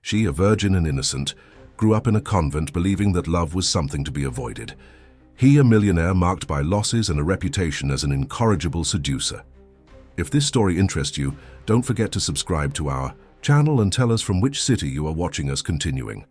She, a virgin and innocent, grew up in a convent believing that love was something to be avoided. He, a millionaire marked by losses and a reputation as an incorrigible seducer. If this story interests you, don't forget to subscribe to our channel and tell us from which city you are watching us. Continuing.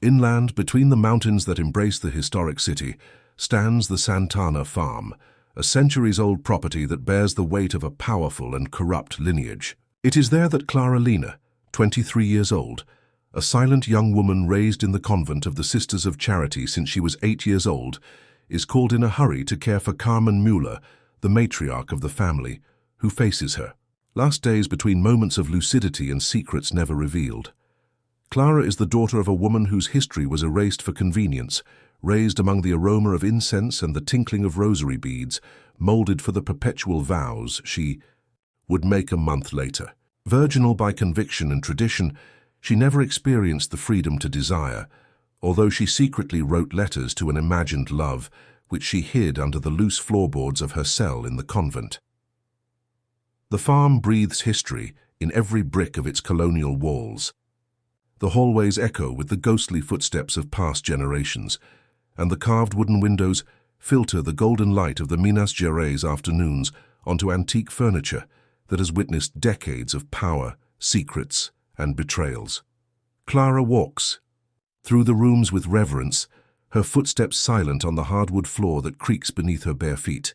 Inland, between the mountains that embrace the historic city, stands the Santana Farm, a centuries-old property that bears the weight of a powerful and corrupt lineage. It is there that Clara Lena, 23 years old, a silent young woman raised in the convent of the Sisters of Charity since she was 8 years old, is called in a hurry to care for Carmen Mueller, the matriarch of the family, who faces her. Last days between moments of lucidity and secrets never revealed. Clara is the daughter of a woman whose history was erased for convenience, raised among the aroma of incense and the tinkling of rosary beads, molded for the perpetual vows she would make a month later. Virginal by conviction and tradition, she never experienced the freedom to desire, although she secretly wrote letters to an imagined love, which she hid under the loose floorboards of her cell in the convent. The farm breathes history in every brick of its colonial walls. The hallways echo with the ghostly footsteps of past generations, and the carved wooden windows filter the golden light of the Minas Gerais afternoons onto antique furniture that has witnessed decades of power, secrets, and betrayals. Clara walks through the rooms with reverence, her footsteps silent on the hardwood floor that creaks beneath her bare feet.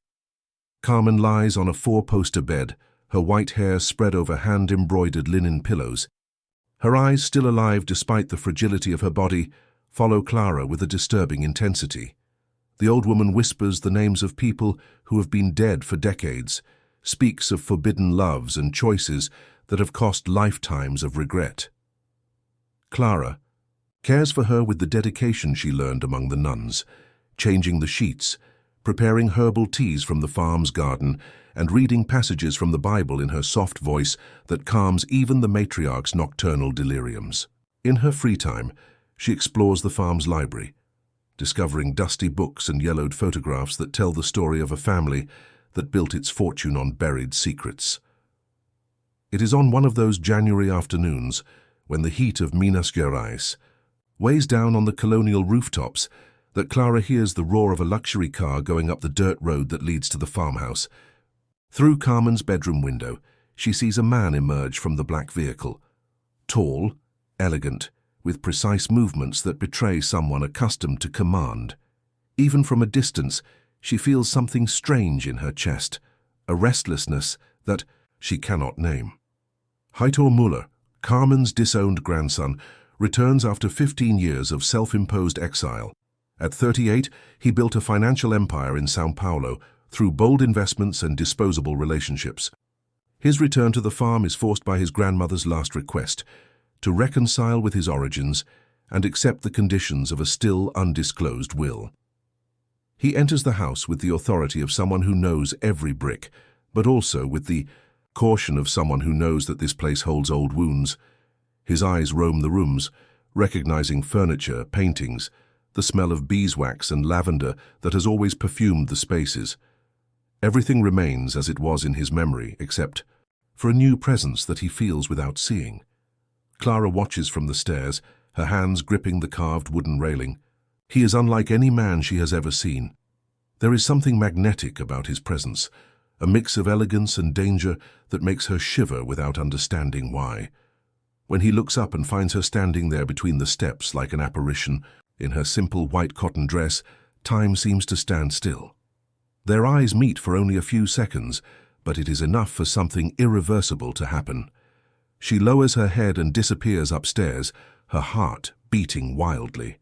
Carmen lies on a four-poster bed, her white hair spread over hand-embroidered linen pillows. Her eyes, still alive despite the fragility of her body, follow Clara with a disturbing intensity. The old woman whispers the names of people who have been dead for decades, speaks of forbidden loves and choices that have cost lifetimes of regret. Clara cares for her with the dedication she learned among the nuns, changing the sheets, preparing herbal teas from the farm's garden, and reading passages from the Bible in her soft voice that calms even the matriarch's nocturnal deliriums. In her free time, she explores the farm's library, discovering dusty books and yellowed photographs that tell the story of a family that built its fortune on buried secrets. It is on one of those January afternoons, when the heat of Minas Gerais weighs down on the colonial rooftops, that Clara hears the roar of a luxury car going up the dirt road that leads to the farmhouse. Through Carmen's bedroom window, she sees a man emerge from the black vehicle. Tall, elegant, with precise movements that betray someone accustomed to command. Even from a distance, she feels something strange in her chest, a restlessness that she cannot name. Heitor Muller, Carmen's disowned grandson, returns after 15 years of self-imposed exile. At 38, he built a financial empire in São Paulo through bold investments and disposable relationships. His return to the farm is forced by his grandmother's last request, to reconcile with his origins and accept the conditions of a still undisclosed will. He enters the house with the authority of someone who knows every brick, but also with the caution of someone who knows that this place holds old wounds. His eyes roam the rooms, recognizing furniture, paintings, the smell of beeswax and lavender that has always perfumed the spaces. Everything remains as it was in his memory, except for a new presence that he feels without seeing. Clara watches from the stairs, her hands gripping the carved wooden railing. He is unlike any man she has ever seen. There is something magnetic about his presence, a mix of elegance and danger that makes her shiver without understanding why. When he looks up and finds her standing there between the steps like an apparition, in her simple white cotton dress, time seems to stand still. Their eyes meet for only a few seconds, but it is enough for something irreversible to happen. She lowers her head and disappears upstairs, her heart beating wildly.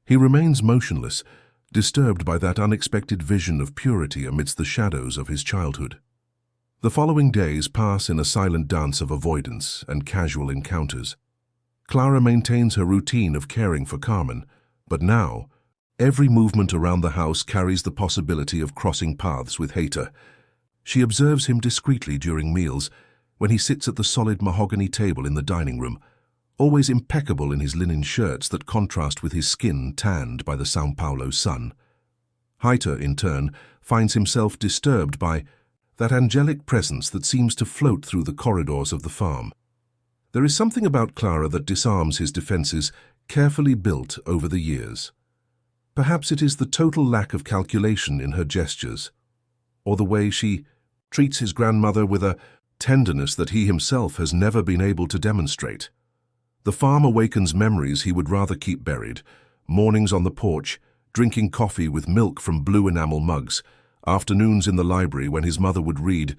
He remains motionless, disturbed by that unexpected vision of purity amidst the shadows of his childhood. The following days pass in a silent dance of avoidance and casual encounters. Clara maintains her routine of caring for Carmen, but now, every movement around the house carries the possibility of crossing paths with Heitor. She observes him discreetly during meals, when he sits at the solid mahogany table in the dining room, always impeccable in his linen shirts that contrast with his skin tanned by the São Paulo sun. Heitor, in turn, finds himself disturbed by that angelic presence that seems to float through the corridors of the farm. There is something about Clara that disarms his defenses, carefully built over the years. Perhaps it is the total lack of calculation in her gestures, or the way she treats his grandmother with a tenderness that he himself has never been able to demonstrate. The farm awakens memories he would rather keep buried, mornings on the porch, drinking coffee with milk from blue enamel mugs, afternoons in the library when his mother would read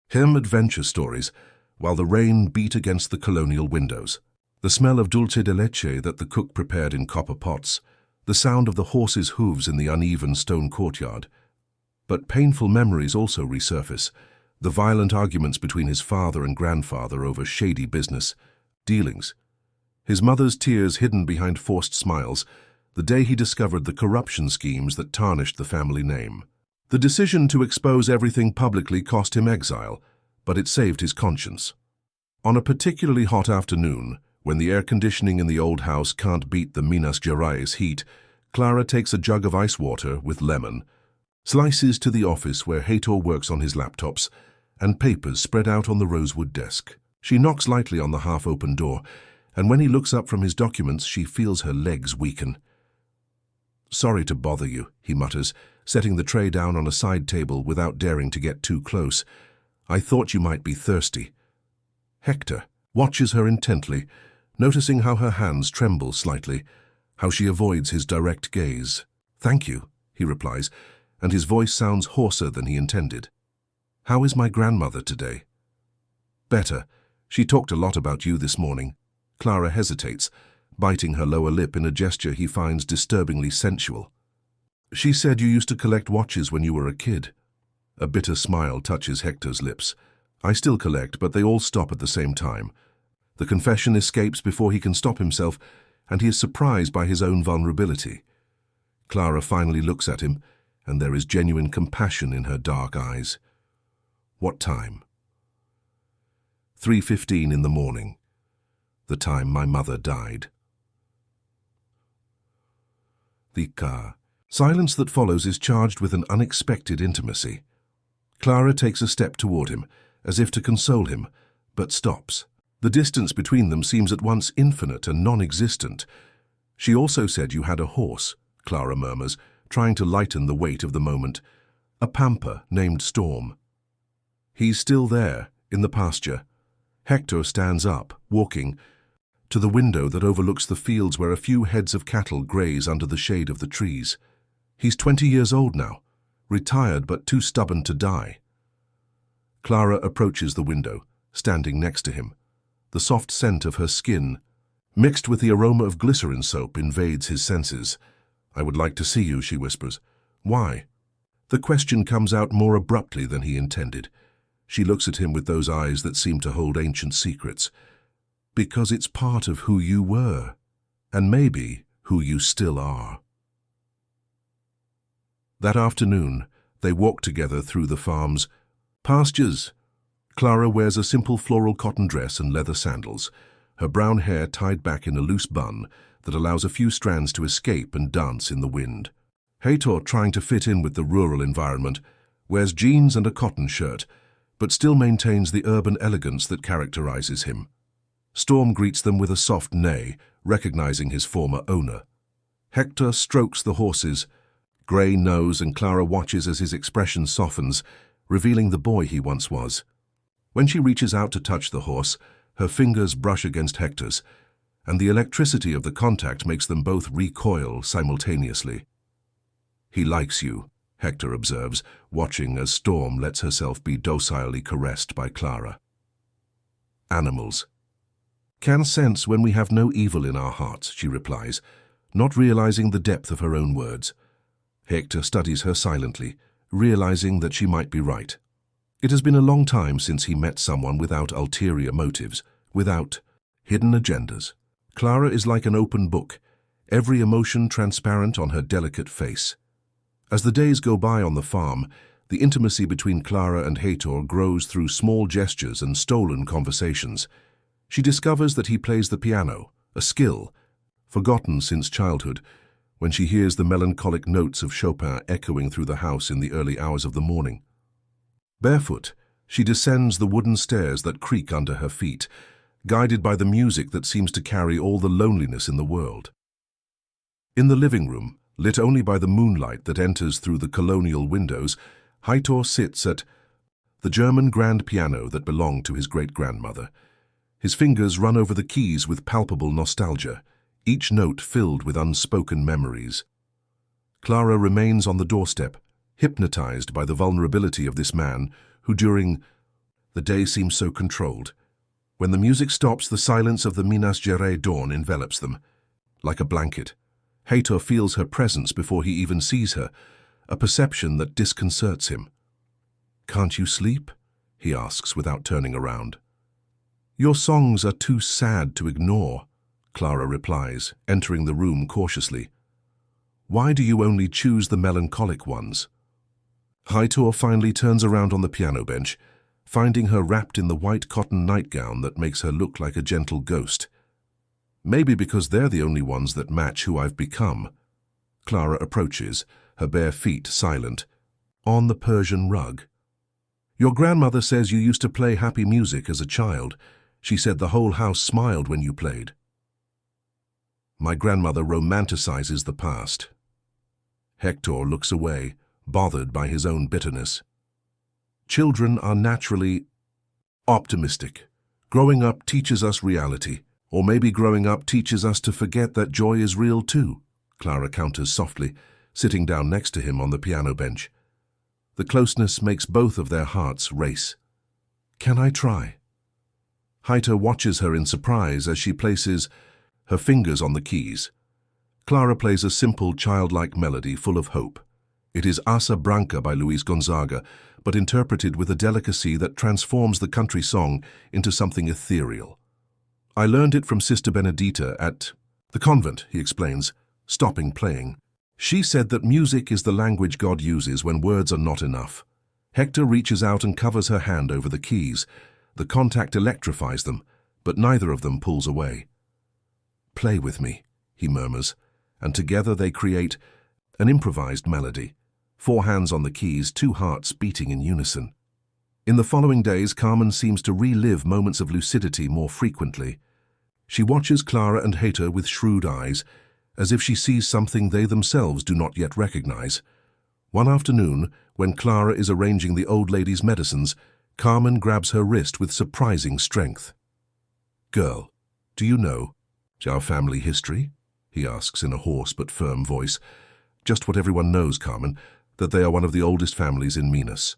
him adventure stories while the rain beat against the colonial windows. The smell of dulce de leche that the cook prepared in copper pots, the sound of the horses' hooves in the uneven stone courtyard. But painful memories also resurface, the violent arguments between his father and grandfather over shady business dealings. His mother's tears hidden behind forced smiles, the day he discovered the corruption schemes that tarnished the family name. The decision to expose everything publicly cost him exile, but it saved his conscience. On a particularly hot afternoon, when the air conditioning in the old house can't beat the Minas Gerais heat, Clara takes a jug of ice water with lemon, slices to the office where Hator works on his laptops, and papers spread out on the rosewood desk. She knocks lightly on the half-open door, and when he looks up from his documents, she feels her legs weaken. "Sorry to bother you," he mutters, setting the tray down on a side table without daring to get too close. "I thought you might be thirsty." Hector watches her intently, noticing how her hands tremble slightly, how she avoids his direct gaze. "Thank you," he replies, and his voice sounds hoarser than he intended. "How is my grandmother today?" "Better. She talked a lot about you this morning." Clara hesitates, biting her lower lip in a gesture he finds disturbingly sensual. "She said you used to collect watches when you were a kid." A bitter smile touches Hector's lips. "I still collect, but they all stop at the same time." The confession escapes before he can stop himself, and he is surprised by his own vulnerability. Clara finally looks at him, and there is genuine compassion in her dark eyes. "What time?" 3:15 in the morning. The time my mother died. The silence that follows is charged with an unexpected intimacy. Clara takes a step toward him, as if to console him, but stops. The distance between them seems at once infinite and non-existent. "She also said you had a horse," Clara murmurs, trying to lighten the weight of the moment. "A pamper named Storm." He's still there, in the pasture. Hector stands up, walking, to the window that overlooks the fields where a few heads of cattle graze under the shade of the trees. He's 20 years old now, retired but too stubborn to die. Clara approaches the window, standing next to him. The soft scent of her skin, mixed with the aroma of glycerin soap, invades his senses. "I would like to see you," she whispers. "Why?" The question comes out more abruptly than he intended. She looks at him with those eyes that seem to hold ancient secrets. "Because it's part of who you were, and maybe who you still are." That afternoon, they walk together through the farm's pastures. Clara wears a simple floral cotton dress and leather sandals, her brown hair tied back in a loose bun that allows a few strands to escape and dance in the wind. Hator, trying to fit in with the rural environment, wears jeans and a cotton shirt, but still maintains the urban elegance that characterizes him. Storm greets them with a soft neigh, recognizing his former owner. Hector strokes the horses. Gray knows, and Clara watches as his expression softens, revealing the boy he once was. When she reaches out to touch the horse, her fingers brush against Hector's, and the electricity of the contact makes them both recoil simultaneously. "He likes you," Hector observes, watching as Storm lets herself be docilely caressed by Clara. "Animals can sense when we have no evil in our hearts," she replies, not realizing the depth of her own words. Hector studies her silently, realizing that she might be right. It has been a long time since he met someone without ulterior motives, without hidden agendas. Clara is like an open book, every emotion transparent on her delicate face. As the days go by on the farm, the intimacy between Clara and Hator grows through small gestures and stolen conversations. She discovers that he plays the piano, a skill forgotten since childhood, when she hears the melancholic notes of Chopin echoing through the house in the early hours of the morning. Barefoot, she descends the wooden stairs that creak under her feet, guided by the music that seems to carry all the loneliness in the world. In the living room, lit only by the moonlight that enters through the colonial windows, Heitor sits at the German grand piano that belonged to his great-grandmother. His fingers run over the keys with palpable nostalgia, each note filled with unspoken memories. Clara remains on the doorstep, hypnotized by the vulnerability of this man who during the day seems so controlled. When the music stops, the silence of the Minas Gerais dawn envelops them. Like a blanket, Heitor feels her presence before he even sees her, a perception that disconcerts him. "Can't you sleep?" he asks without turning around. "Your songs are too sad to ignore," Clara replies, entering the room cautiously. "Why do you only choose the melancholic ones?" Heitor finally turns around on the piano bench, finding her wrapped in the white cotton nightgown that makes her look like a gentle ghost. "Maybe because they're the only ones that match who I've become." Clara approaches, her bare feet silent, on the Persian rug. "Your grandmother says you used to play happy music as a child. She said the whole house smiled when you played." My grandmother romanticizes the past. Hector looks away, bothered by his own bitterness. Children are naturally optimistic. Growing up teaches us reality, or maybe growing up teaches us to forget that joy is real too, Clara counters softly, sitting down next to him on the piano bench. The closeness makes both of their hearts race. "Can I try?" Heitor watches her in surprise as she places her fingers on the keys. Clara plays a simple, childlike melody full of hope. It is Asa Branca by Luis Gonzaga, but interpreted with a delicacy that transforms the country song into something ethereal. "I learned it from Sister Benedita at the convent," he explains, stopping playing. "She said that music is the language God uses when words are not enough." Hector reaches out and covers her hand over the keys. The contact electrifies them, but neither of them pulls away. "Play with me," he murmurs, and together they create an improvised melody. 4 hands on the keys, 2 hearts beating in unison. In the following days, Carmen seems to relive moments of lucidity more frequently. She watches Clara and Heitor with shrewd eyes, as if she sees something they themselves do not yet recognize. One afternoon, when Clara is arranging the old lady's medicines, Carmen grabs her wrist with surprising strength. "Girl, do you know our family history?" he asks in a hoarse but firm voice. "Just what everyone knows, Carmen, that they are one of the oldest families in Minas."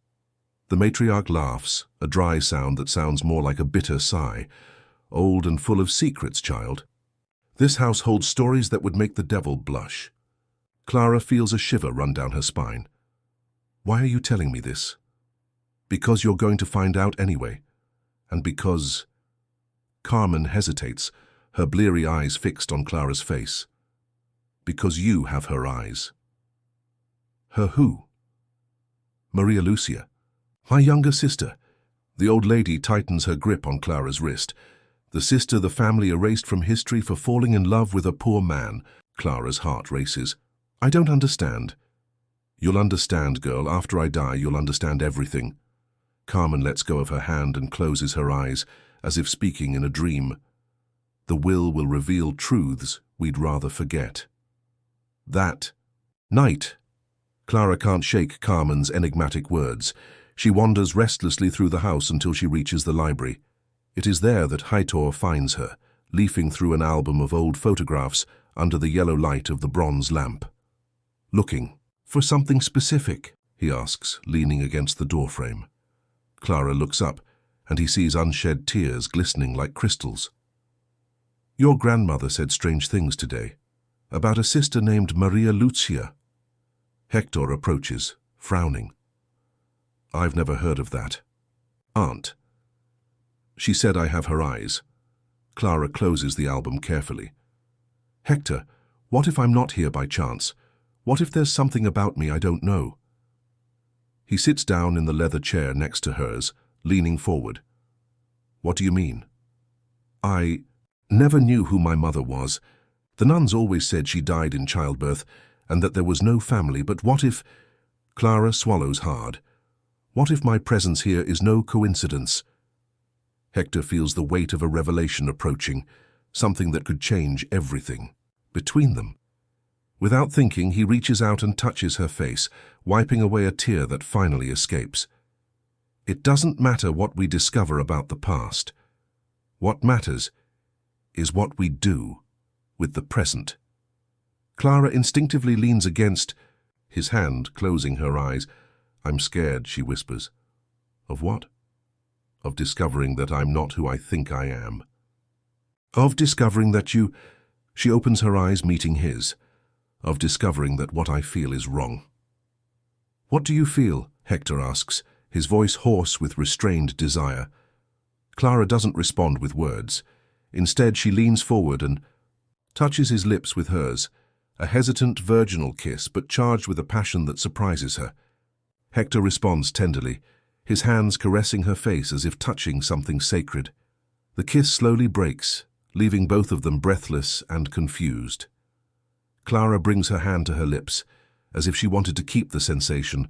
The matriarch laughs, a dry sound that sounds more like a bitter sigh. "Old and full of secrets, child. This house holds stories that would make the devil blush." Clara feels a shiver run down her spine. "Why are you telling me this?" "Because you're going to find out anyway. And because—" Carmen hesitates, her bleary eyes fixed on Clara's face. "Because you have her eyes." "Her who?" "Maria Lucia. My younger sister." The old lady tightens her grip on Clara's wrist. "The sister the family erased from history for falling in love with a poor man." Clara's heart races. "I don't understand." "You'll understand, girl. After I die, you'll understand everything." Carmen lets go of her hand and closes her eyes, as if speaking in a dream. "The will reveal truths we'd rather forget." That night. Clara can't shake Carmen's enigmatic words. She wanders restlessly through the house until she reaches the library. It is there that Heitor finds her, leafing through an album of old photographs under the yellow light of the bronze lamp. "Looking for something specific?" he asks, leaning against the doorframe. Clara looks up, and he sees unshed tears glistening like crystals. "Your grandmother said strange things today, about a sister named Maria Lucia." Hector approaches, frowning. "I've never heard of that." "Aunt." "She said I have her eyes." Clara closes the album carefully. "Hector, what if I'm not here by chance? What if there's something about me I don't know?" He sits down in the leather chair next to hers, leaning forward. "What do you mean?" "I never knew who my mother was. The nuns always said she died in childbirth and that there was no family, but what if—" Clara swallows hard. "What if my presence here is no coincidence?" Hector feels the weight of a revelation approaching, something that could change everything between them. Without thinking, he reaches out and touches her face, wiping away a tear that finally escapes. It doesn't matter what we discover about the past. What matters is what we do with the present. Clara instinctively leans against his hand, closing her eyes. "I'm scared," she whispers. "Of what?" "Of discovering that I'm not who I think I am." "Of discovering that you—" She opens her eyes, meeting his. "Of discovering that what I feel is wrong." "What do you feel?" Hector asks, his voice hoarse with restrained desire. Clara doesn't respond with words. Instead, she leans forward and touches his lips with hers, a hesitant, virginal kiss, but charged with a passion that surprises her. Hector responds tenderly, his hands caressing her face as if touching something sacred. The kiss slowly breaks, leaving both of them breathless and confused. Clara brings her hand to her lips, as if she wanted to keep the sensation,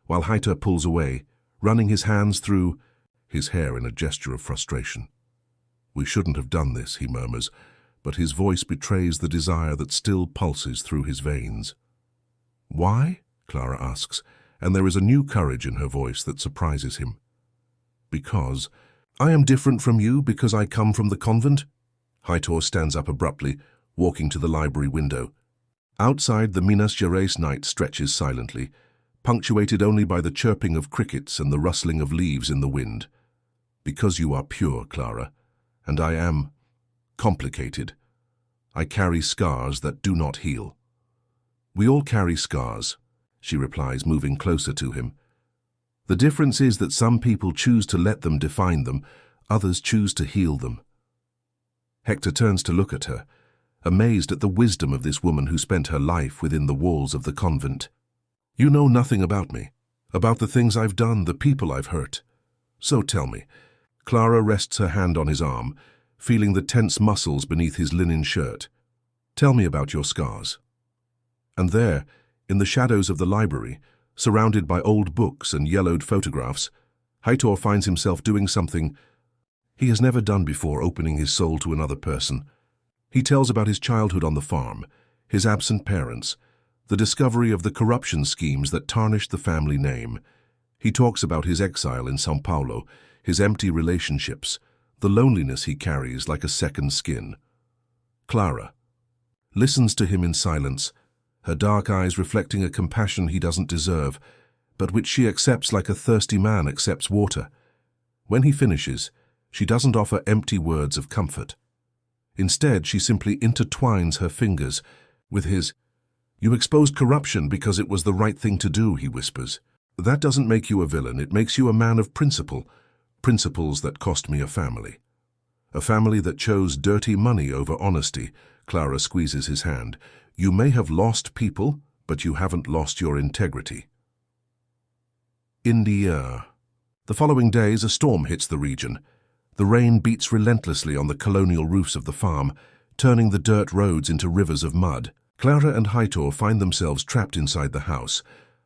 while Hector pulls away, running his hands through his hair in a gesture of frustration. "We shouldn't have done this," he murmurs, but his voice betrays the desire that still pulses through his veins. "Why?" Clara asks, and there is a new courage in her voice that surprises him. "Because I am different from you, because I come from the convent?" Hector stands up abruptly, walking to the library window. Outside, the Minas Gerais night stretches silently, punctuated only by the chirping of crickets and the rustling of leaves in the wind. "Because you are pure, Clara, and I am complicated. I carry scars that do not heal." "We all carry scars," she replies, moving closer to him. "The difference is that some people choose to let them define them, others choose to heal them." Hector turns to look at her, amazed at the wisdom of this woman who spent her life within the walls of the convent. "You know nothing about me, about the things I've done, the people I've hurt. So tell me." Clara rests her hand on his arm, feeling the tense muscles beneath his linen shirt. "Tell me about your scars." And there, in the shadows of the library, surrounded by old books and yellowed photographs, Hector finds himself doing something he has never done before, opening his soul to another person. He tells about his childhood on the farm, his absent parents, the discovery of the corruption schemes that tarnished the family name. He talks about his exile in São Paulo, his empty relationships, the loneliness he carries like a second skin. Clara listens to him in silence, her dark eyes reflecting a compassion he doesn't deserve, but which she accepts like a thirsty man accepts water. When he finishes, she doesn't offer empty words of comfort. Instead, she simply intertwines her fingers with his. "You exposed corruption because it was the right thing to do," he whispers. "That doesn't make you a villain, it makes you a man of principle. Principles that cost me a family. A family that chose dirty money over honesty." Clara squeezes his hand. "You may have lost people, but you haven't lost your integrity." India. The following days, a storm hits the region. The rain beats relentlessly on the colonial roofs of the farm, turning the dirt roads into rivers of mud. Clara and Hector find themselves trapped inside the house,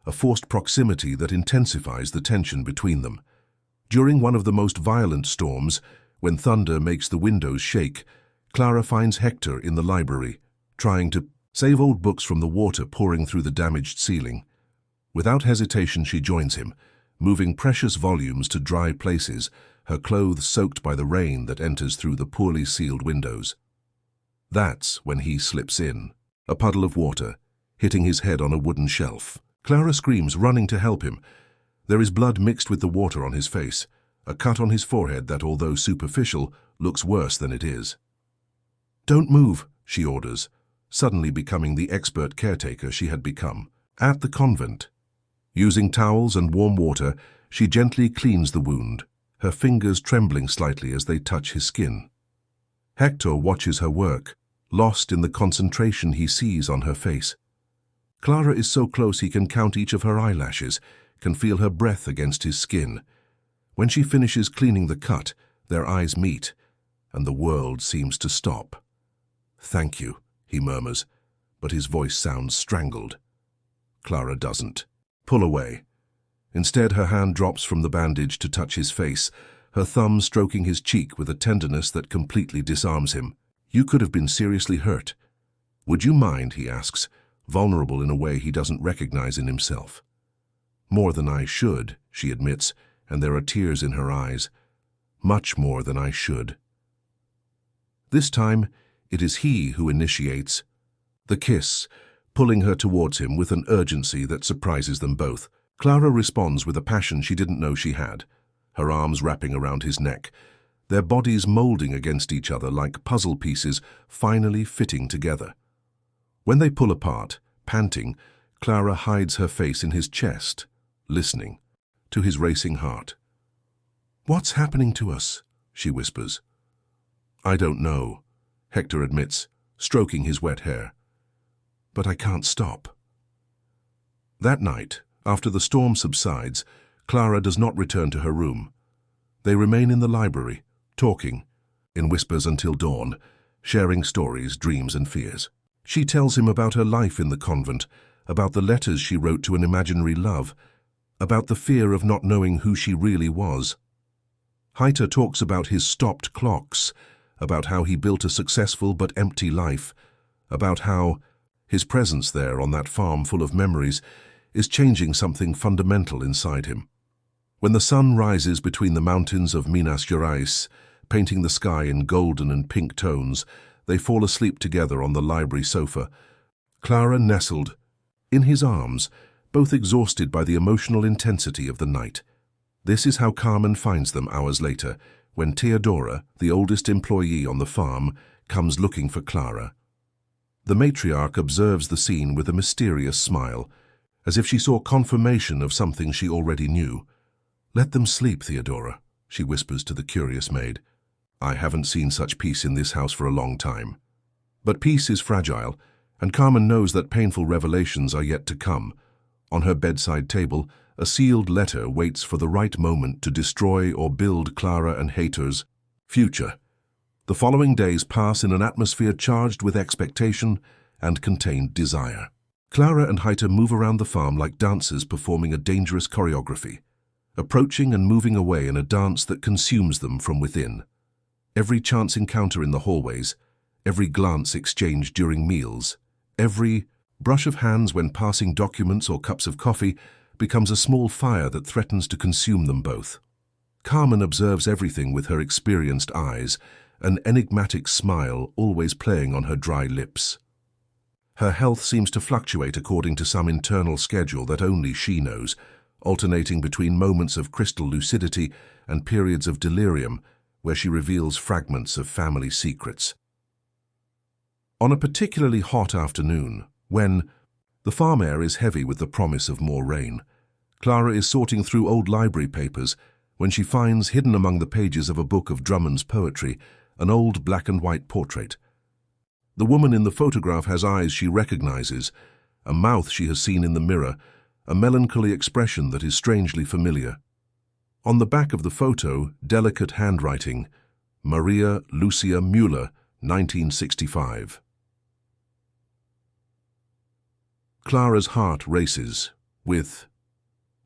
a forced proximity that intensifies the tension between them. During one of the most violent storms, when thunder makes the windows shake, Clara finds Hector in the library, trying to save old books from the water pouring through the damaged ceiling. Without hesitation, she joins him, moving precious volumes to dry places, her clothes soaked by the rain that enters through the poorly sealed windows. That's when he slips in, a puddle of water, hitting his head on a wooden shelf. Clara screams, running to help him. There is blood mixed with the water on his face, a cut on his forehead that, although superficial, looks worse than it is. "Don't move," she orders, suddenly becoming the expert caretaker she had become. At the convent, using towels and warm water, she gently cleans the wound, her fingers trembling slightly as they touch his skin. Hector watches her work, lost in the concentration he sees on her face. Clara is so close he can count each of her eyelashes, can feel her breath against his skin. When she finishes cleaning the cut, their eyes meet, and the world seems to stop. "Thank you," he murmurs, but his voice sounds strangled. Clara doesn't pull away. Instead, her hand drops from the bandage to touch his face, her thumb stroking his cheek with a tenderness that completely disarms him. "You could have been seriously hurt. Would you mind?" he asks, vulnerable in a way he doesn't recognize in himself. "More than I should," she admits, and there are tears in her eyes. "Much more than I should." This time, it is he who initiates the kiss, pulling her towards him with an urgency that surprises them both. Clara responds with a passion she didn't know she had, her arms wrapping around his neck, their bodies molding against each other like puzzle pieces finally fitting together. When they pull apart, panting, Clara hides her face in his chest, listening to his racing heart. "What's happening to us?" she whispers. "I don't know," Hector admits, stroking his wet hair. "But I can't stop." That night, after the storm subsides, Clara does not return to her room. They remain in the library, talking, in whispers until dawn, sharing stories, dreams, and fears. She tells him about her life in the convent, about the letters she wrote to an imaginary love, about the fear of not knowing who she really was. Hector talks about his stopped clocks, about how he built a successful but empty life, about how his presence there on that farm full of memories is changing something fundamental inside him. When the sun rises between the mountains of Minas Gerais, painting the sky in golden and pink tones, they fall asleep together on the library sofa, Clara nestled in his arms, both exhausted by the emotional intensity of the night. This is how Carmen finds them hours later, when Theodora, the oldest employee on the farm, comes looking for Clara. The matriarch observes the scene with a mysterious smile, as if she saw confirmation of something she already knew. "Let them sleep, Theodora," she whispers to the curious maid. "I haven't seen such peace in this house for a long time." But peace is fragile, and Carmen knows that painful revelations are yet to come. On her bedside table, a sealed letter waits for the right moment to destroy or build Clara and Hector's future. The following days pass in an atmosphere charged with expectation and contained desire. Clara and Hector move around the farm like dancers performing a dangerous choreography, approaching and moving away in a dance that consumes them from within. Every chance encounter in the hallways, every glance exchanged during meals, every brush of hands when passing documents or cups of coffee becomes a small fire that threatens to consume them both. Carmen observes everything with her experienced eyes, an enigmatic smile always playing on her dry lips. Her health seems to fluctuate according to some internal schedule that only she knows, alternating between moments of crystal lucidity and periods of delirium where she reveals fragments of family secrets. On a particularly hot afternoon, when the farm air is heavy with the promise of more rain, Clara is sorting through old library papers when she finds, hidden among the pages of a book of Drummond's poetry, an old black-and-white portrait. The woman in the photograph has eyes she recognizes, a mouth she has seen in the mirror, a melancholy expression that is strangely familiar. On the back of the photo, delicate handwriting, Maria Lucia Müller, 1965. Clara's heart races. With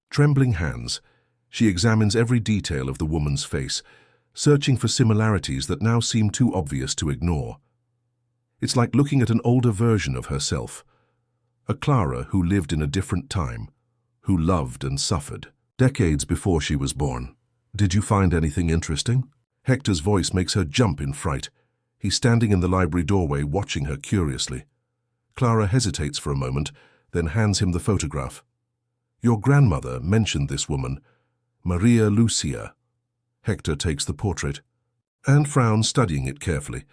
trembling hands, she examines every detail of the woman's face, searching for similarities that now seem too obvious to ignore. It's like looking at an older version of herself, a Clara who lived in a different time, who loved and suffered, decades before she was born. "Did you find anything interesting?" Hector's voice makes her jump in fright. He's standing in the library doorway, watching her curiously. Clara hesitates for a moment, then hands him the photograph. "Your grandmother mentioned this woman, Maria Lucia." Hector takes the portrait and frowns, studying it carefully.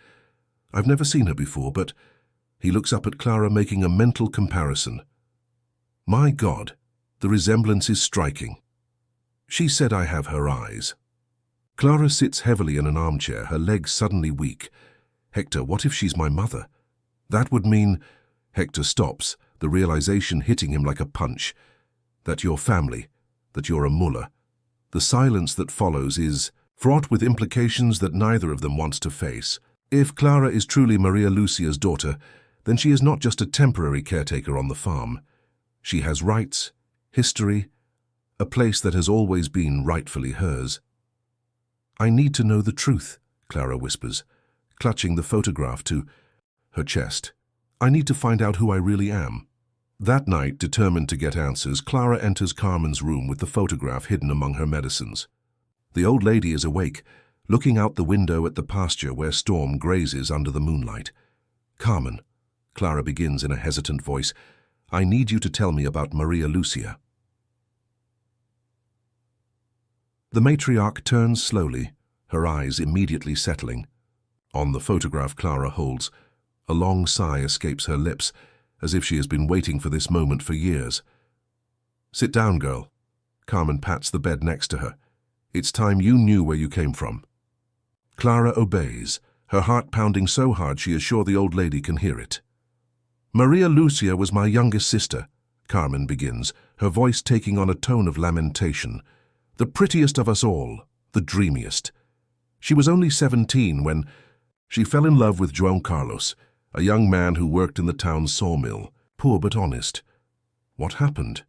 "I've never seen her before, but..." He looks up at Clara, making a mental comparison. "My God, the resemblance is striking. She said I have her eyes." Clara sits heavily in an armchair, her legs suddenly weak. "Hector, what if she's my mother? That would mean..." Hector stops, the realization hitting him like a punch. "That you're family, that you're a mullah." The silence that follows is fraught with implications that neither of them wants to face. If Clara is truly Maria Lucia's daughter, then she is not just a temporary caretaker on the farm. She has rights, history, a place that has always been rightfully hers. I need to know the truth, Clara whispers, clutching the photograph to her chest. I need to find out who I really am. That night, determined to get answers, Clara enters Carmen's room with the photograph hidden among her medicines. The old lady is awake, looking out the window at the pasture where Storm grazes under the moonlight. Carmen, Clara begins in a hesitant voice, I need you to tell me about Maria Lucia. The matriarch turns slowly, her eyes immediately settling. On the photograph Clara holds, a long sigh escapes her lips, as if she has been waiting for this moment for years. Sit down, girl. Carmen pats the bed next to her. It's time you knew where you came from. Clara obeys, her heart pounding so hard she is sure the old lady can hear it. Maria Lucia was my youngest sister, Carmen begins, her voice taking on a tone of lamentation. The prettiest of us all, the dreamiest. She was only 17 when she fell in love with Juan Carlos, a young man who worked in the town's sawmill, poor but honest. What happened?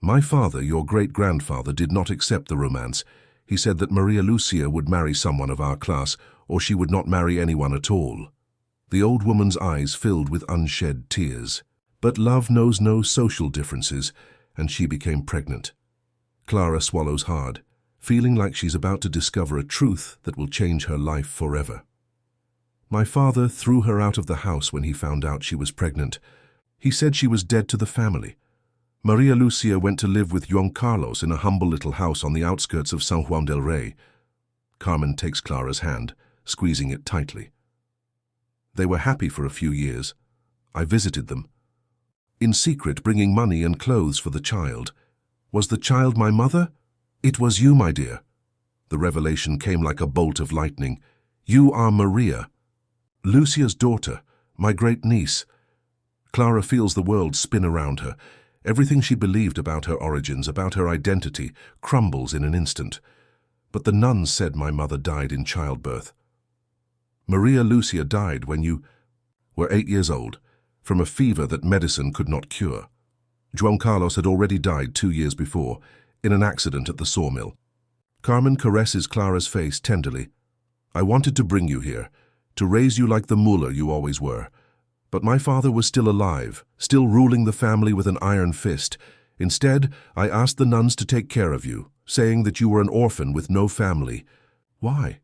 My father, your great-grandfather, did not accept the romance. He said that Maria Lucia would marry someone of our class, or she would not marry anyone at all. The old woman's eyes filled with unshed tears. But love knows no social differences, and she became pregnant. Clara swallows hard, feeling like she's about to discover a truth that will change her life forever. My father threw her out of the house when he found out she was pregnant. He said she was dead to the family. Maria Lucia went to live with Juan Carlos in a humble little house on the outskirts of San Juan del Rey. Carmen takes Clara's hand, squeezing it tightly. They were happy for a few years. I visited them. In secret, bringing money and clothes for the child. Was the child my mother? It was you, my dear. The revelation came like a bolt of lightning. You are Maria, Lucia's daughter, my great niece. Clara feels the world spin around her. Everything she believed about her origins, about her identity, crumbles in an instant. But the nuns said my mother died in childbirth. Maria Lucia died when you were 8 years old, from a fever that medicine could not cure. Juan Carlos had already died 2 years before, in an accident at the sawmill. Carmen caresses Clara's face tenderly. I wanted to bring you here, to raise you like the mullah you always were. But my father was still alive, still ruling the family with an iron fist. Instead, I asked the nuns to take care of you, saying that you were an orphan with no family. Why?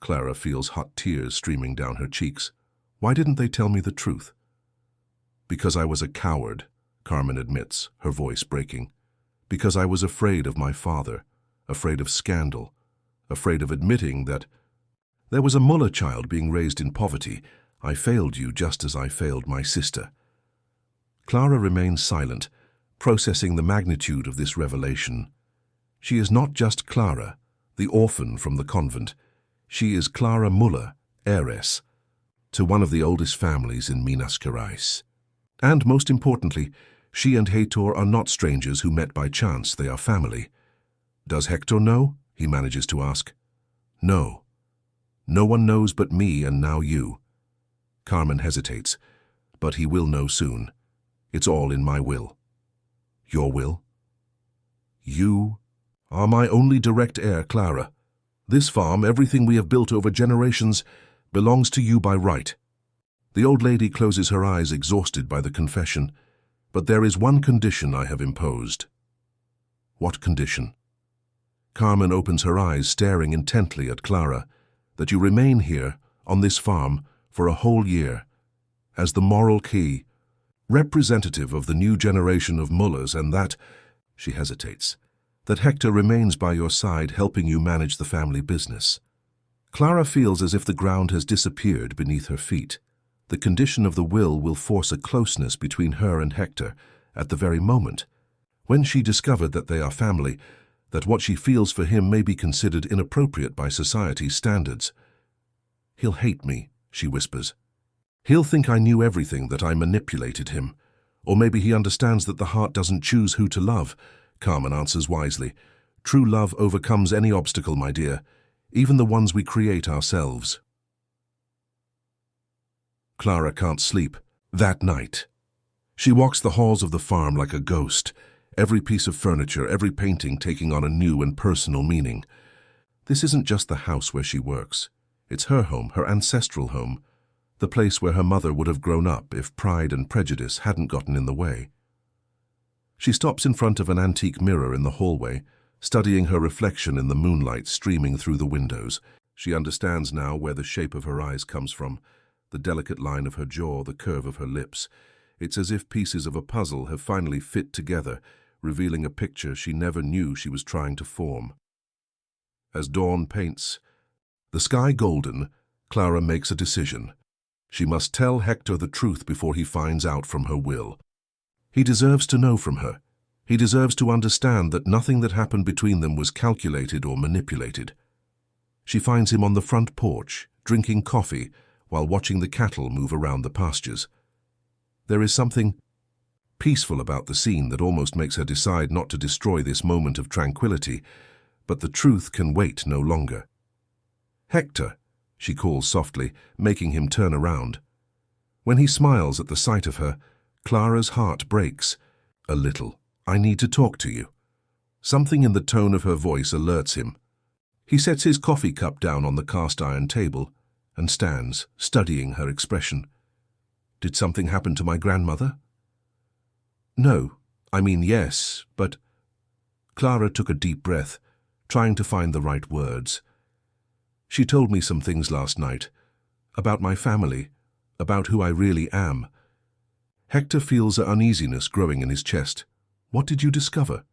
Clara feels hot tears streaming down her cheeks. Why didn't they tell me the truth? Because I was a coward, Carmen admits, her voice breaking. Because I was afraid of my father, afraid of scandal, afraid of admitting that there was a mullah child being raised in poverty. I failed you just as I failed my sister. Clara remains silent, processing the magnitude of this revelation. She is not just Clara, the orphan from the convent. She is Clara Mullah, heiress, to one of the oldest families in Minas Gerais. And most importantly, she and Heitor are not strangers who met by chance, they are family. Does Hector know? He manages to ask. No. No one knows but me and now you. Carmen hesitates, but he will know soon. It's all in my will. Your will? You are my only direct heir, Clara. This farm, everything we have built over generations, belongs to you by right. The old lady closes her eyes, exhausted by the confession. But there is one condition I have imposed. What condition? Carmen opens her eyes, staring intently at Clara. That you remain here, on this farm, for a whole year, as the moral key, representative of the new generation of mullahs, and that, she hesitates, that Hector remains by your side, helping you manage the family business. Clara feels as if the ground has disappeared beneath her feet. The condition of the will force a closeness between her and Hector at the very moment. When she discovered that they are family, that what she feels for him may be considered inappropriate by society's standards. He'll hate me, she whispers. He'll think I knew everything, that I manipulated him. Or maybe he understands that the heart doesn't choose who to love, Carmen answers wisely. True love overcomes any obstacle, my dear, even the ones we create ourselves. Clara can't sleep that night. She walks the halls of the farm like a ghost, every piece of furniture, every painting taking on a new and personal meaning. This isn't just the house where she works. It's her home, her ancestral home, the place where her mother would have grown up if pride and prejudice hadn't gotten in the way. She stops in front of an antique mirror in the hallway, studying her reflection in the moonlight streaming through the windows. She understands now where the shape of her eyes comes from, the delicate line of her jaw, the curve of her lips. It's as if pieces of a puzzle have finally fit together, revealing a picture she never knew she was trying to form. As dawn paints the sky golden, Clara makes a decision. She must tell Hector the truth before he finds out from her will. He deserves to know from her. He deserves to understand that nothing that happened between them was calculated or manipulated. She finds him on the front porch, drinking coffee, while watching the cattle move around the pastures. There is something peaceful about the scene that almost makes her decide not to destroy this moment of tranquility, but the truth can wait no longer. "Hector," she calls softly, making him turn around. When he smiles at the sight of her, Clara's heart breaks. "A little. I need to talk to you." Something in the tone of her voice alerts him. He sets his coffee cup down on the cast-iron table and stands, studying her expression. "Did something happen to my grandmother?" "No. I mean, yes, but—" Clara took a deep breath, trying to find the right words. "She told me some things last night, about my family, about who I really am." Hector feels an uneasiness growing in his chest. "What did you discover?"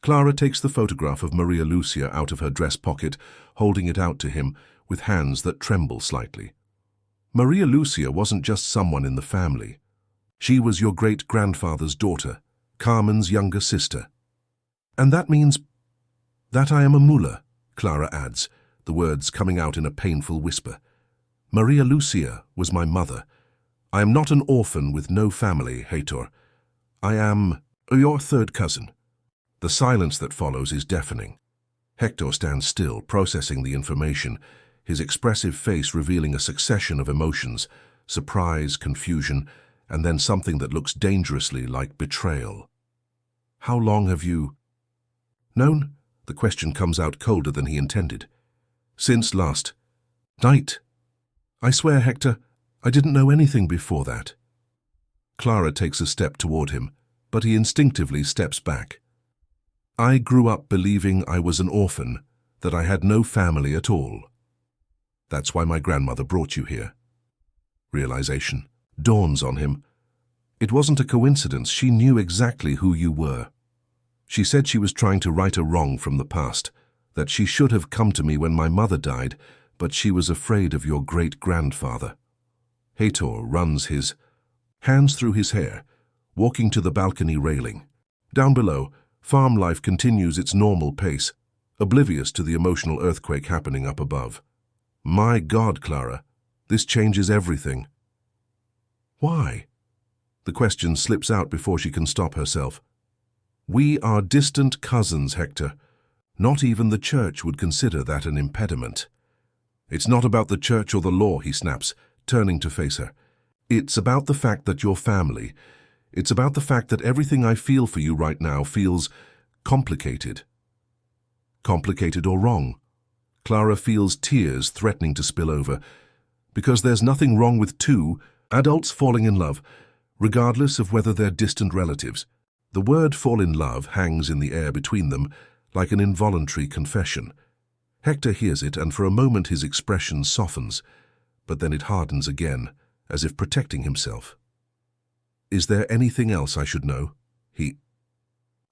Clara takes the photograph of Maria Lucia out of her dress pocket, holding it out to him with hands that tremble slightly. "Maria Lucia wasn't just someone in the family. She was your great-grandfather's daughter, Carmen's younger sister. And that means that I am a mullah," Clara adds, the words coming out in a painful whisper. "Maria Lucia was my mother. I am not an orphan with no family, Hector. I am your third cousin." The silence that follows is deafening. Hector stands still, processing the information, his expressive face revealing a succession of emotions, surprise, confusion, and then something that looks dangerously like betrayal. "How long have you known?" The question comes out colder than he intended. "Since last night. I swear, Hector, I didn't know anything before that." Clara takes a step toward him, but he instinctively steps back. "I grew up believing I was an orphan, that I had no family at all. That's why my grandmother brought you here." Realization dawns on him. It wasn't a coincidence. She knew exactly who you were. She said she was trying to right a wrong from the past, that she should have come to me when my mother died, but she was afraid of your great-grandfather. Hector runs his hands through his hair, walking to the balcony railing. Down below, farm life continues its normal pace, oblivious to the emotional earthquake happening up above. "My God, Clara, this changes everything." "Why?" The question slips out before she can stop herself. "We are distant cousins, Hector. Not even the church would consider that an impediment." "It's not about the church or the law," he snaps, turning to face her. "It's about the fact that you're family. It's about the fact that everything I feel for you right now feels complicated." Complicated or wrong? Clara feels tears threatening to spill over, because there's nothing wrong with two adults falling in love, regardless of whether they're distant relatives. The word fall in love hangs in the air between them like an involuntary confession. Hector hears it, and for a moment his expression softens, but then it hardens again, as if protecting himself. "Is there anything else I should know?" he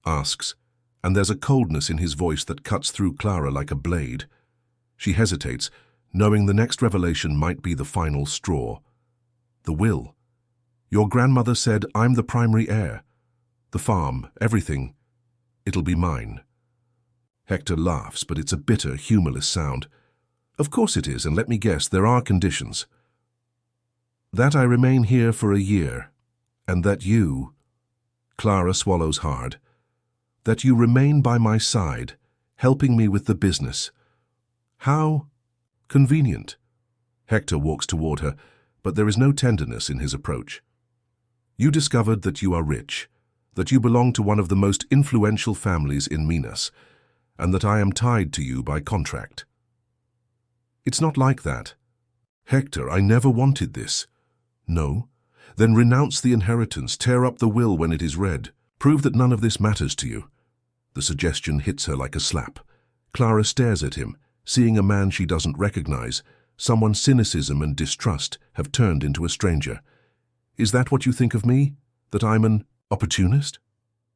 asks, and there's a coldness in his voice that cuts through Clara like a blade. She hesitates, knowing the next revelation might be the final straw. "The will. Your grandmother said I'm the primary heir. The farm, everything. It'll be mine." Hector laughs, but it's a bitter, humorless sound. "Of course it is, and let me guess, there are conditions." "That I remain here for a year, and that you—" Clara swallows hard. "That you remain by my side, helping me with the business." "How convenient." Hector walks toward her, but there is no tenderness in his approach. "You discovered that you are rich, that you belong to one of the most influential families in Minas, and that I am tied to you by contract. It's not like that. Hector, I never wanted this. No? Then renounce the inheritance, tear up the will when it is read. Prove that none of this matters to you. The suggestion hits her like a slap. Clara stares at him, seeing a man she doesn't recognize. Someone's cynicism and distrust have turned into a stranger. Is that what you think of me? That I'm an opportunist?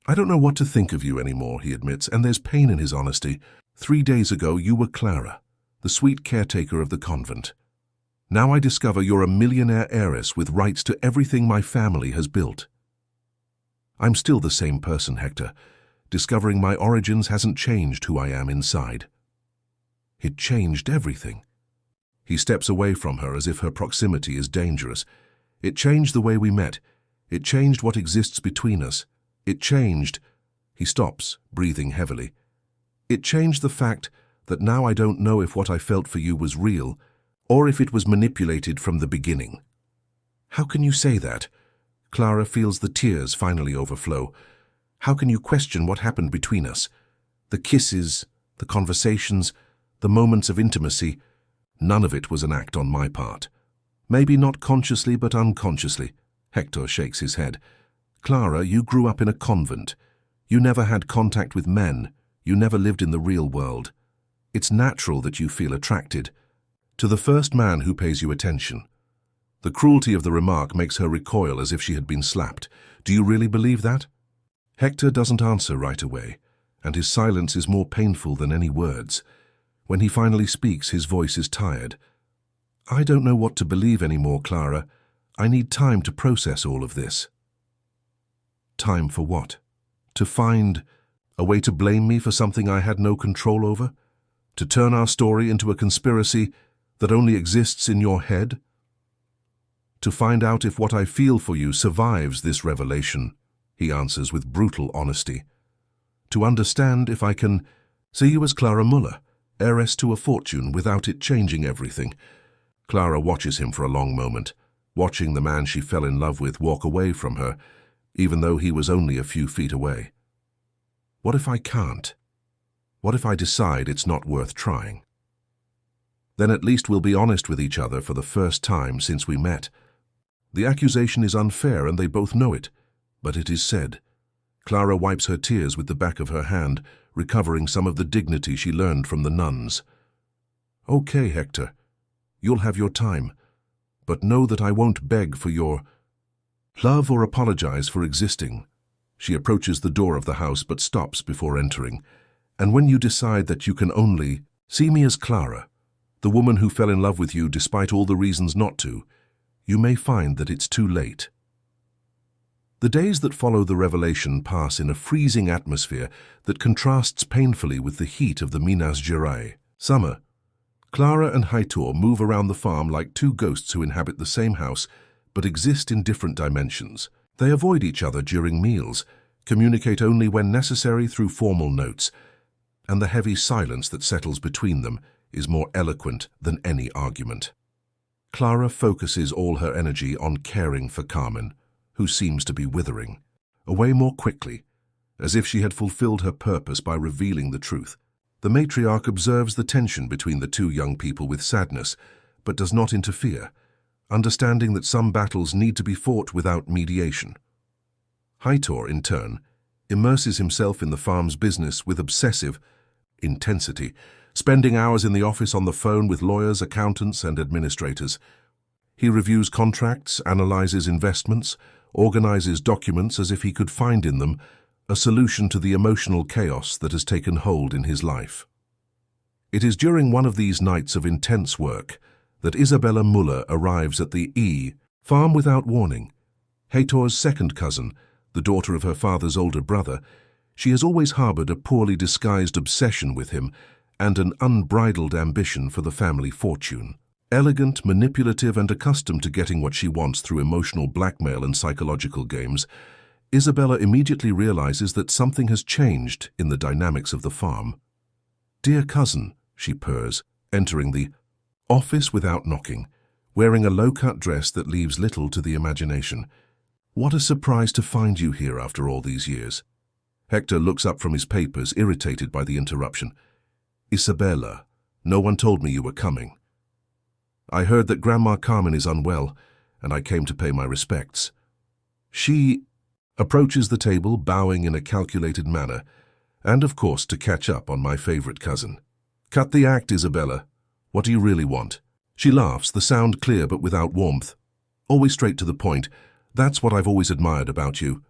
I don't know what to think of you anymore, he admits, and there's pain in his honesty. 3 days ago, you were Clara, the sweet caretaker of the convent. Now I discover you're a millionaire heiress with rights to everything my family has built. I'm still the same person, Hector. Discovering my origins hasn't changed who I am inside. It changed everything. He steps away from her as if her proximity is dangerous. It changed the way we met. It changed what exists between us. It changed... He stops, breathing heavily. It changed the fact that now I don't know if what I felt for you was real, or if it was manipulated from the beginning. How can you say that? Clara feels the tears finally overflow. How can you question what happened between us? The kisses, the conversations, the moments of intimacy, none of it was an act on my part. Maybe not consciously, but unconsciously. Hector shakes his head. Clara, you grew up in a convent. You never had contact with men. You never lived in the real world. It's natural that you feel attracted to the first man who pays you attention. The cruelty of the remark makes her recoil as if she had been slapped. Do you really believe that? Hector doesn't answer right away, and his silence is more painful than any words. When he finally speaks, his voice is tired. I don't know what to believe anymore, Clara. I need time to process all of this. Time for what? To find a way to blame me for something I had no control over? To turn our story into a conspiracy that only exists in your head? To find out if what I feel for you survives this revelation, he answers with brutal honesty. To understand if I can see you as Clara Muller, heiress to a fortune, without it changing everything. Clara watches him for a long moment, watching the man she fell in love with walk away from her, even though he was only a few feet away. What if I can't? What if I decide it's not worth trying? Then at least we'll be honest with each other for the first time since we met. The accusation is unfair and they both know it, but it is said. Clara wipes her tears with the back of her hand, recovering some of the dignity she learned from the nuns. Okay, Hector, you'll have your time, but know that I won't beg for your love or apologize for existing. She approaches the door of the house but stops before entering. And when you decide that you can only see me as Clara, the woman who fell in love with you despite all the reasons not to, you may find that it's too late. The days that follow the revelation pass in a freezing atmosphere that contrasts painfully with the heat of the Minas Gerais. Summer. Clara and Hector move around the farm like two ghosts who inhabit the same house but exist in different dimensions. They avoid each other during meals, communicate only when necessary through formal notes, and the heavy silence that settles between them is more eloquent than any argument. Clara focuses all her energy on caring for Carmen, who seems to be withering away more quickly, as if she had fulfilled her purpose by revealing the truth. The matriarch observes the tension between the two young people with sadness, but does not interfere, understanding that some battles need to be fought without mediation. Hector, in turn, immerses himself in the farm's business with obsessive intensity, spending hours in the office on the phone with lawyers, accountants, and administrators. He reviews contracts, analyzes investments, organizes documents as if he could find in them a solution to the emotional chaos that has taken hold in his life. It is during one of these nights of intense work that Isabella Muller arrives at the farm without warning. Hector's second cousin, the daughter of her father's older brother, she has always harbored a poorly disguised obsession with him and an unbridled ambition for the family fortune. Elegant, manipulative, and accustomed to getting what she wants through emotional blackmail and psychological games, Isabella immediately realizes that something has changed in the dynamics of the farm. "Dear cousin," she purrs, entering the office without knocking, wearing a low-cut dress that leaves little to the imagination. "What a surprise to find you here after all these years." Hector looks up from his papers, irritated by the interruption. Isabella, no one told me you were coming. I heard that Grandma Carmen is unwell, and I came to pay my respects. She approaches the table, bowing in a calculated manner, and of course to catch up on my favorite cousin. Cut the act, Isabella. What do you really want? She laughs, the sound clear but without warmth. Always straight to the point. That's what I've always admired about you.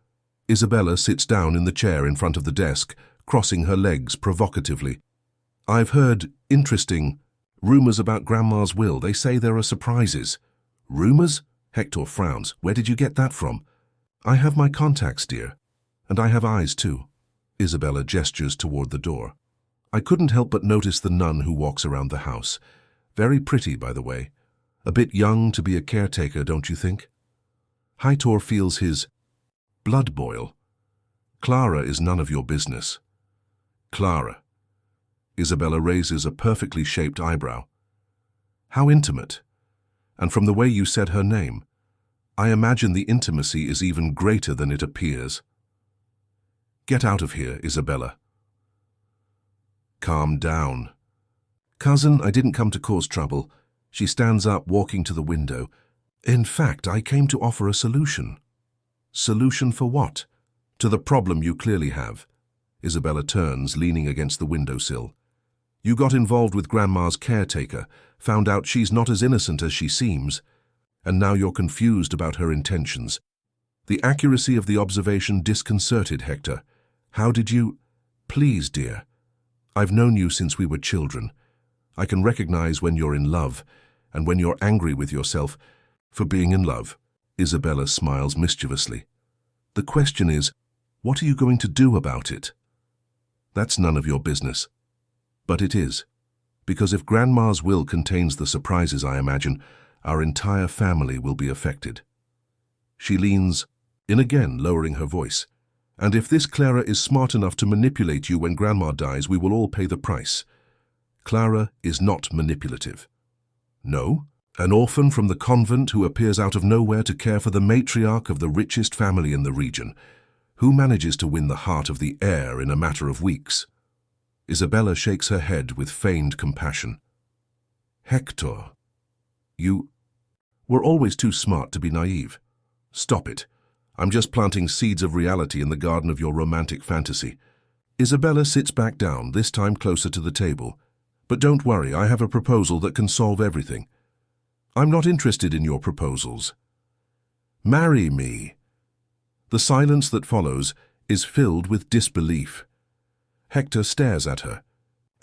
Isabella sits down in the chair in front of the desk, crossing her legs provocatively. I've heard interesting rumors about Grandma's will. They say there are surprises. Rumors? Hector frowns. Where did you get that from? I have my contacts, dear. And I have eyes, too. Isabella gestures toward the door. I couldn't help but notice the nun who walks around the house. Very pretty, by the way. A bit young to be a caretaker, don't you think? Hector feels his blood boil. Clara is none of your business. Clara. Isabella raises a perfectly shaped eyebrow. How intimate. And from the way you said her name, I imagine the intimacy is even greater than it appears. Get out of here, Isabella. Calm down. Cousin, I didn't come to cause trouble. She stands up, walking to the window. In fact, I came to offer a solution. Solution for what? To the problem you clearly have. Isabella turns, leaning against the windowsill. You got involved with Grandma's caretaker, found out she's not as innocent as she seems, and now you're confused about her intentions. The accuracy of the observation disconcerted Hector. How did you... Please, dear. I've known you since we were children. I can recognize when you're in love, and when you're angry with yourself for being in love. Isabella smiles mischievously. The question is, what are you going to do about it? That's none of your business. But it is, because if Grandma's will contains the surprises I imagine, our entire family will be affected. She leans in again, lowering her voice. And if this Clara is smart enough to manipulate you when Grandma dies, we will all pay the price. Clara is not manipulative. No, an orphan from the convent who appears out of nowhere to care for the matriarch of the richest family in the region, who manages to win the heart of the heir in a matter of weeks. Isabella shakes her head with feigned compassion. Hector, you were always too smart to be naive. Stop it. I'm just planting seeds of reality in the garden of your romantic fantasy. Isabella sits back down, this time closer to the table. But don't worry, I have a proposal that can solve everything. I'm not interested in your proposals. Marry me. The silence that follows is filled with disbelief. Hector stares at her,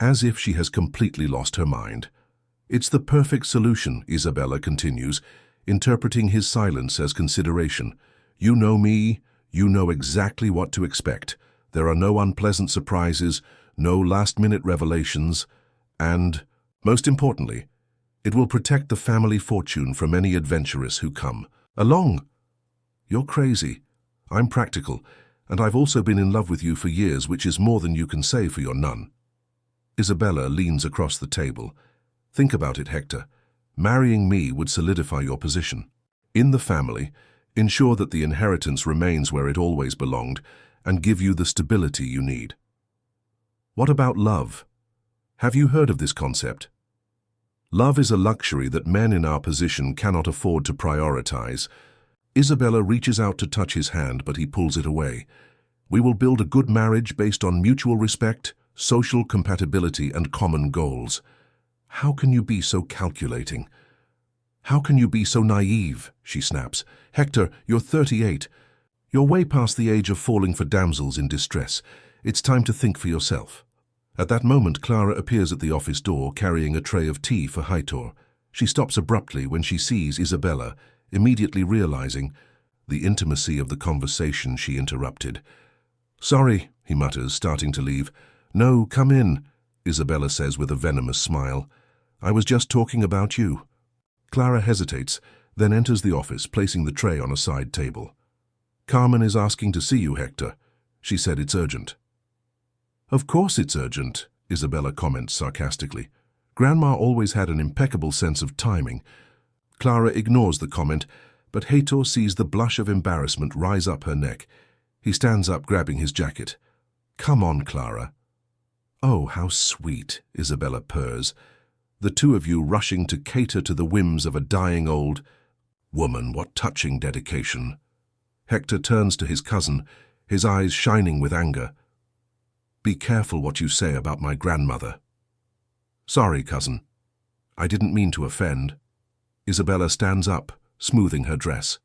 as if she has completely lost her mind. It's the perfect solution, Isabella continues, interpreting his silence as consideration. You know me, you know exactly what to expect. There are no unpleasant surprises, no last-minute revelations, and, most importantly, it will protect the family fortune from any adventurers who come along. You're crazy. I'm practical, and I've also been in love with you for years, which is more than you can say for your nun. Isabella leans across the table. Think about it, Hector. Marrying me would solidify your position in the family, ensure that the inheritance remains where it always belonged, and give you the stability you need. What about love? Have you heard of this concept? Love is a luxury that men in our position cannot afford to prioritize. Isabella reaches out to touch his hand, but he pulls it away. We will build a good marriage based on mutual respect, social compatibility, and common goals. How can you be so calculating? How can you be so naive? She snaps. Hector, you're 38. You're way past the age of falling for damsels in distress. It's time to think for yourself. At that moment, Clara appears at the office door carrying a tray of tea for Hector. She stops abruptly when she sees Isabella, immediately realizing the intimacy of the conversation she interrupted. Sorry, he mutters, starting to leave. No, come in, Isabella says with a venomous smile. I was just talking about you. Clara hesitates, then enters the office, placing the tray on a side table. Carmen is asking to see you, Hector. She said it's urgent. Of course it's urgent, Isabella comments sarcastically. Grandma always had an impeccable sense of timing. Clara ignores the comment, but Hector sees the blush of embarrassment rise up her neck. He stands up, grabbing his jacket. Come on, Clara. Oh, how sweet, Isabella purrs. The two of you rushing to cater to the whims of a dying old woman. What touching dedication. Hector turns to his cousin, his eyes shining with anger. Be careful what you say about my grandmother. Sorry, cousin. I didn't mean to offend. Isabella stands up, smoothing her dress.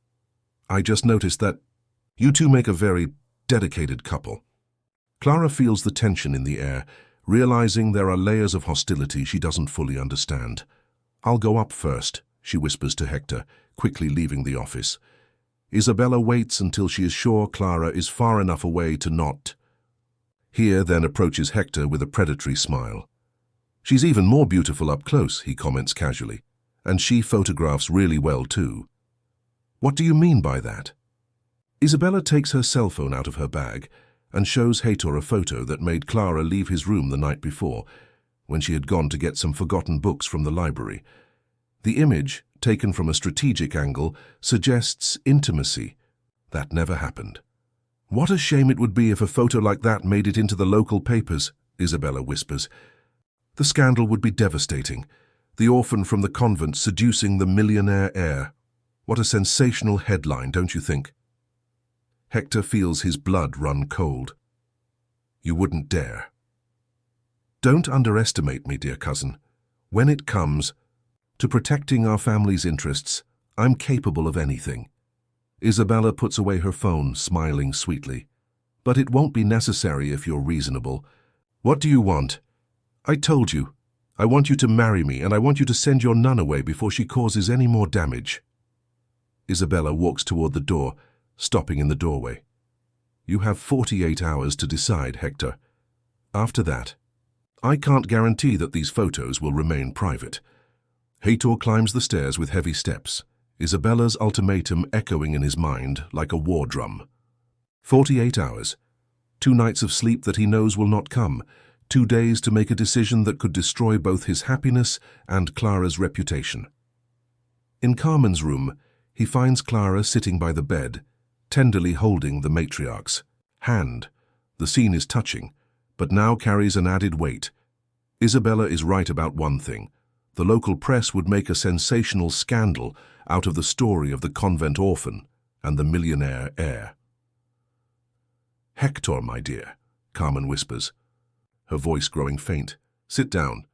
I just noticed that you two make a very dedicated couple. Clara feels the tension in the air, realizing there are layers of hostility she doesn't fully understand. I'll go up first, she whispers to Hector, quickly leaving the office. Isabella waits until she is sure Clara is far enough away to not. Here then approaches Hector with a predatory smile. She's even more beautiful up close, he comments casually. And she photographs really well too. What do you mean by that? Isabella takes her cell phone out of her bag and shows Hector a photo that made Clara leave his room the night before, when she had gone to get some forgotten books from the library. The image, taken from a strategic angle, suggests intimacy. That never happened. What a shame it would be if a photo like that made it into the local papers, Isabella whispers. The scandal would be devastating. The orphan from the convent seducing the millionaire heir. What a sensational headline, don't you think? Hector feels his blood run cold. You wouldn't dare. Don't underestimate me, dear cousin. When it comes to protecting our family's interests, I'm capable of anything. Isabella puts away her phone, smiling sweetly. But it won't be necessary if you're reasonable. What do you want? I told you. I want you to marry me, and I want you to send your nun away before she causes any more damage. Isabella walks toward the door, stopping in the doorway. You have 48 hours to decide, Hector. After that, I can't guarantee that these photos will remain private. Hector climbs the stairs with heavy steps, Isabella's ultimatum echoing in his mind like a war drum. 48 hours. 2 nights of sleep that he knows will not come. 2 days to make a decision that could destroy both his happiness and Clara's reputation. In Carmen's room, he finds Clara sitting by the bed, tenderly holding the matriarch's hand. The scene is touching, but now carries an added weight. Isabella is right about one thing. The local press would make a sensational scandal out of the story of the convent orphan and the millionaire heir. Hector, my dear, Carmen whispers, her voice growing faint. Sit down.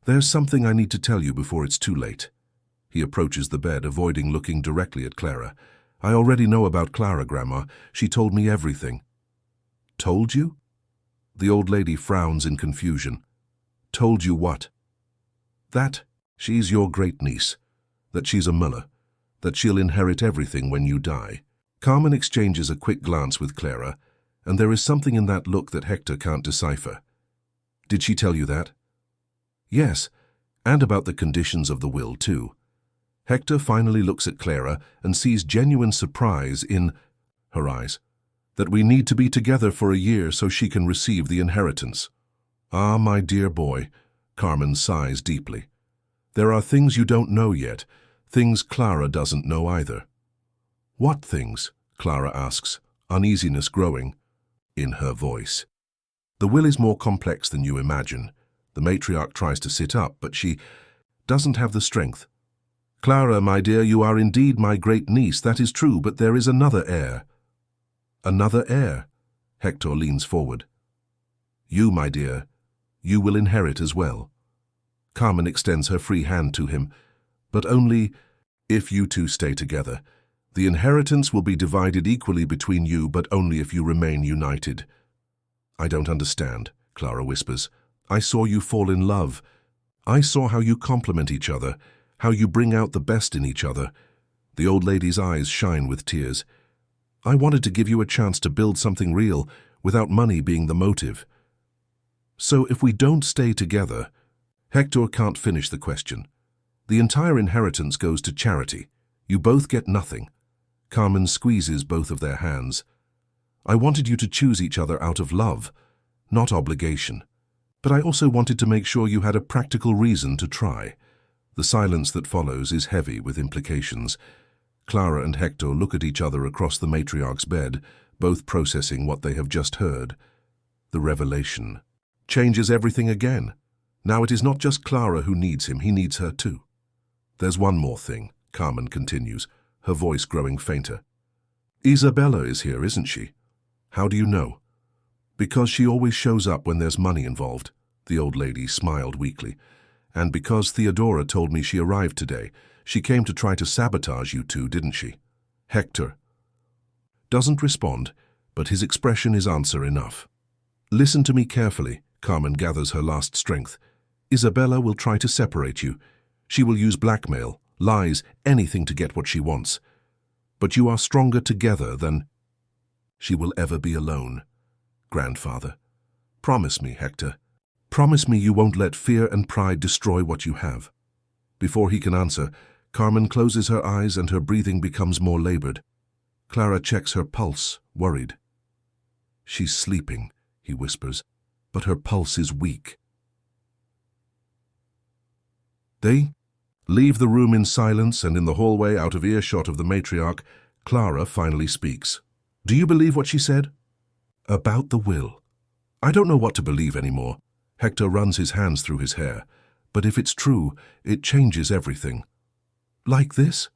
There's something I need to tell you before it's too late. He approaches the bed, avoiding looking directly at Clara. I already know about Clara, Grandma. She told me everything. Told you? The old lady frowns in confusion. Told you what? That she's your great niece, that she's a Muller, that she'll inherit everything when you die. Carmen exchanges a quick glance with Clara, and there is something in that look that Hector can't decipher. Did she tell you that? Yes, and about the conditions of the will, too. Hector finally looks at Clara and sees genuine surprise in her eyes. That we need to be together for a year so she can receive the inheritance. Ah, my dear boy, Carmen sighs deeply. There are things you don't know yet, things Clara doesn't know either. What things? Clara asks, uneasiness growing in her voice. The will is more complex than you imagine. The matriarch tries to sit up, but she doesn't have the strength. Clara, my dear, you are indeed my great niece, that is true, but there is another heir. Another heir? Hector leans forward. You, my dear, you will inherit as well. Carmen extends her free hand to him, but only if you two stay together. The inheritance will be divided equally between you, but only if you remain united. I don't understand, Clara whispers. I saw you fall in love. I saw how you complement each other, how you bring out the best in each other. The old lady's eyes shine with tears. I wanted to give you a chance to build something real, without money being the motive. So if we don't stay together, Hector can't finish the question. The entire inheritance goes to charity. You both get nothing. Carmen squeezes both of their hands. I wanted you to choose each other out of love, not obligation. But I also wanted to make sure you had a practical reason to try. The silence that follows is heavy with implications. Clara and Hector look at each other across the matriarch's bed, both processing what they have just heard. The revelation changes everything again. Now it is not just Clara who needs him, he needs her too. There's one more thing, Carmen continues, her voice growing fainter. Isabella is here, isn't she? How do you know? Because she always shows up when there's money involved, the old lady smiled weakly. And because Theodora told me she arrived today, she came to try to sabotage you two, didn't she? Hector doesn't respond, but his expression is answer enough. Listen to me carefully, Carmen gathers her last strength. Isabella will try to separate you. She will use blackmail, lies, anything to get what she wants. But you are stronger together than she will ever be alone. Grandfather, promise me, Hector. Promise me you won't let fear and pride destroy what you have. Before he can answer, Carmen closes her eyes and her breathing becomes more labored. Clara checks her pulse, worried. She's sleeping, he whispers, but her pulse is weak. They leave the room in silence, and in the hallway, out of earshot of the matriarch, Clara finally speaks. Do you believe what she said? About the will. I don't know what to believe anymore. Hector runs his hands through his hair. But if it's true, it changes everything. Like this?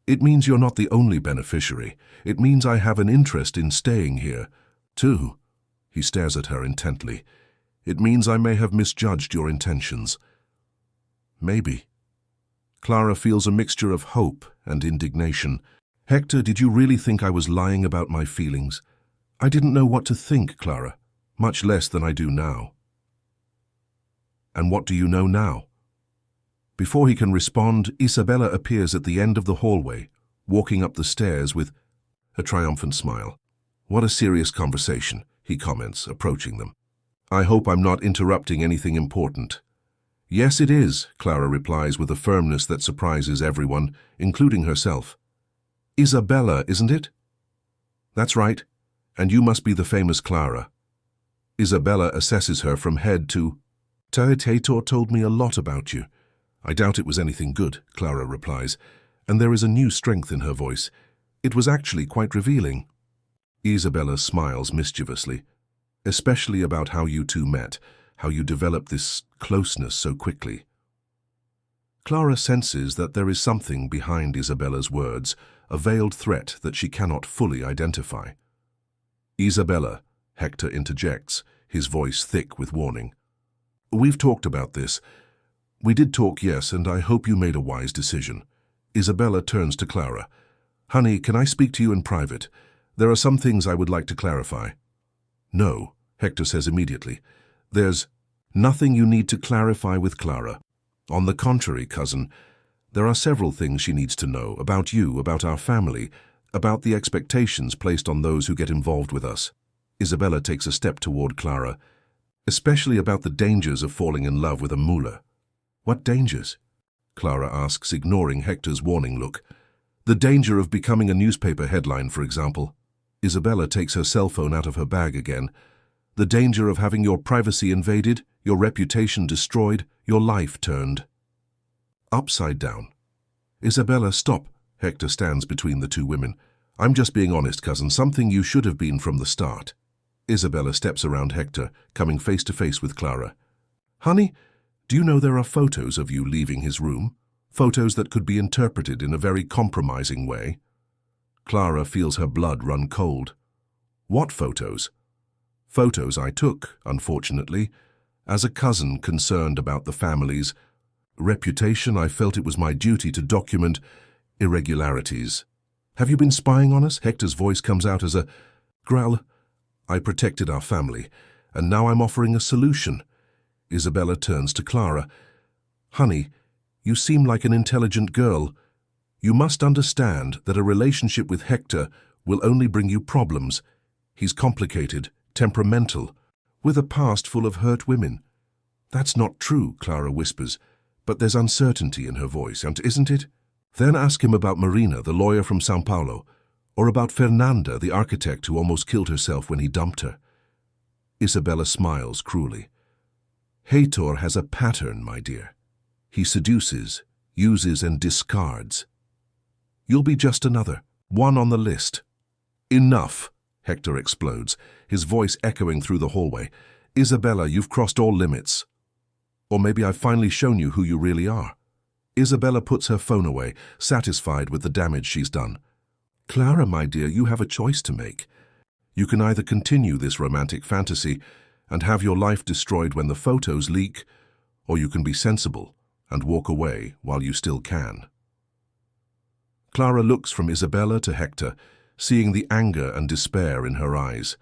It means you're not the only beneficiary. It means I have an interest in staying here, too. He stares at her intently. It means I may have misjudged your intentions. Maybe. Clara feels a mixture of hope and indignation. Hector, did you really think I was lying about my feelings? I didn't know what to think, Clara, much less than I do now. And what do you know now? Before he can respond, Isabella appears at the end of the hallway, walking up the stairs with a triumphant smile. What a serious conversation, he comments, approaching them. I hope I'm not interrupting anything important. Yes, it is, Clara replies with a firmness that surprises everyone, including herself. Isabella, isn't it? That's right, and you must be the famous Clara. Isabella assesses her from head to Hector told me a lot about you. I doubt it was anything good, Clara replies, and there is a new strength in her voice. It was actually quite revealing. Isabella smiles mischievously, especially about how you two met, how you developed this closeness so quickly. Clara senses that there is something behind Isabella's words, a veiled threat that she cannot fully identify. Isabella, Hector interjects, his voice thick with warning. We've talked about this. We did talk, yes, and I hope you made a wise decision. Isabella turns to Clara. Honey, can I speak to you in private? There are some things I would like to clarify. No, Hector says immediately. There's nothing you need to clarify with Clara. On the contrary, cousin, there are several things she needs to know about you, about our family, about the expectations placed on those who get involved with us. Isabella takes a step toward Clara, especially about the dangers of falling in love with a mullah. What dangers? Clara asks, ignoring Hector's warning look. The danger of becoming a newspaper headline, for example. Isabella takes her cell phone out of her bag again. The danger of having your privacy invaded, your reputation destroyed, your life turned upside down. Isabella, stop. Hector stands between the two women. I'm just being honest, cousin, something you should have been from the start. Isabella steps around Hector, coming face to face with Clara. Honey, do you know there are photos of you leaving his room? Photos that could be interpreted in a very compromising way. Clara feels her blood run cold. What photos? Photos I took, unfortunately. As a cousin concerned about the family's reputation, I felt it was my duty to document irregularities. Have you been spying on us? Hector's voice comes out as a growl. I protected our family, and now I'm offering a solution. Isabella turns to Clara. Honey, you seem like an intelligent girl. You must understand that a relationship with Hector will only bring you problems. He's complicated, temperamental, with a past full of hurt women. That's not true, Clara whispers, but there's uncertainty in her voice, and isn't it? Then ask him about Marina, the lawyer from São Paulo, or about Fernanda, the architect who almost killed herself when he dumped her. Isabella smiles cruelly. Hector has a pattern, my dear. He seduces, uses, and discards. You'll be just another, one on the list. Enough, Hector explodes, his voice echoing through the hallway. Isabella, you've crossed all limits. Or maybe I've finally shown you who you really are. Isabella puts her phone away, satisfied with the damage she's done. Clara, my dear, you have a choice to make. You can either continue this romantic fantasy and have your life destroyed when the photos leak, or you can be sensible and walk away while you still can. Clara looks from Isabella to Hector, seeing the anger and despair in her eyes.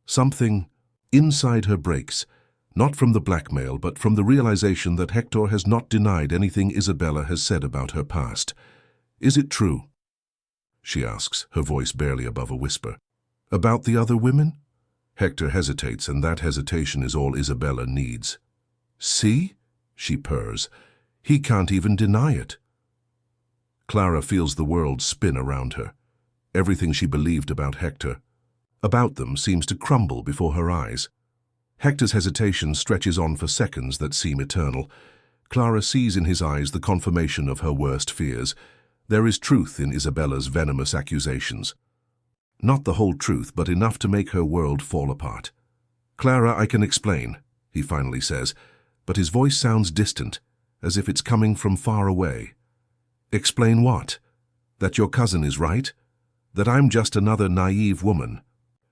Something inside her breaks, not from the blackmail, but from the realization that Hector has not denied anything Isabella has said about her past. Is it true? She asks, her voice barely above a whisper. About the other women? Hector hesitates, and that hesitation is all Isabella needs. See? She purrs. He can't even deny it. Clara feels the world spin around her. Everything she believed about Hector, about them, seems to crumble before her eyes. Hector's hesitation stretches on for seconds that seem eternal. Clara sees in his eyes the confirmation of her worst fears. There is truth in Isabella's venomous accusations. Not the whole truth, but enough to make her world fall apart. Clara, I can explain, he finally says, but his voice sounds distant, as if it's coming from far away. Explain what? That your cousin is right? That I'm just another naive woman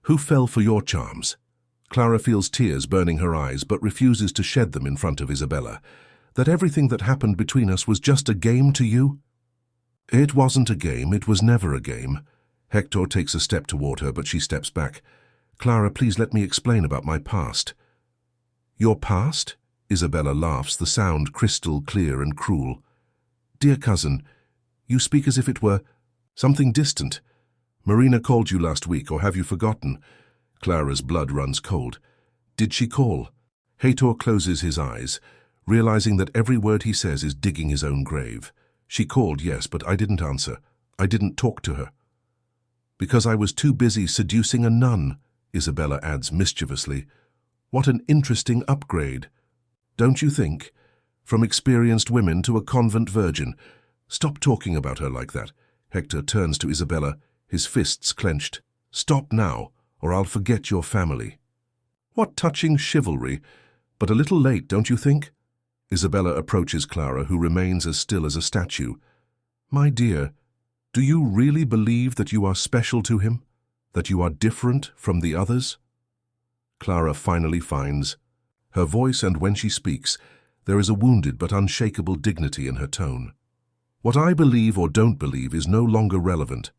who fell for your charms? Clara feels tears burning her eyes, but refuses to shed them in front of Isabella. That everything that happened between us was just a game to you? It wasn't a game, it was never a game. Hector takes a step toward her, but she steps back. Clara, please let me explain about my past. Your past? Isabella laughs, the sound crystal clear and cruel. Dear cousin, you speak as if it were something distant. Marina called you last week, or have you forgotten? Clara's blood runs cold. Did she call? Hector closes his eyes, realizing that every word he says is digging his own grave. She called, yes, but I didn't answer. I didn't talk to her. Because I was too busy seducing a nun, Isabella adds mischievously. What an interesting upgrade. Don't you think? From experienced women to a convent virgin. Stop talking about her like that. Hector turns to Isabella, his fists clenched. Stop now, or I'll forget your family. What touching chivalry, but a little late, don't you think? Isabella approaches Clara, who remains as still as a statue. My dear, do you really believe that you are special to him? That you are different from the others? Clara finally finds her voice, and when she speaks, there is a wounded but unshakable dignity in her tone. What I believe or don't believe is no longer relevant.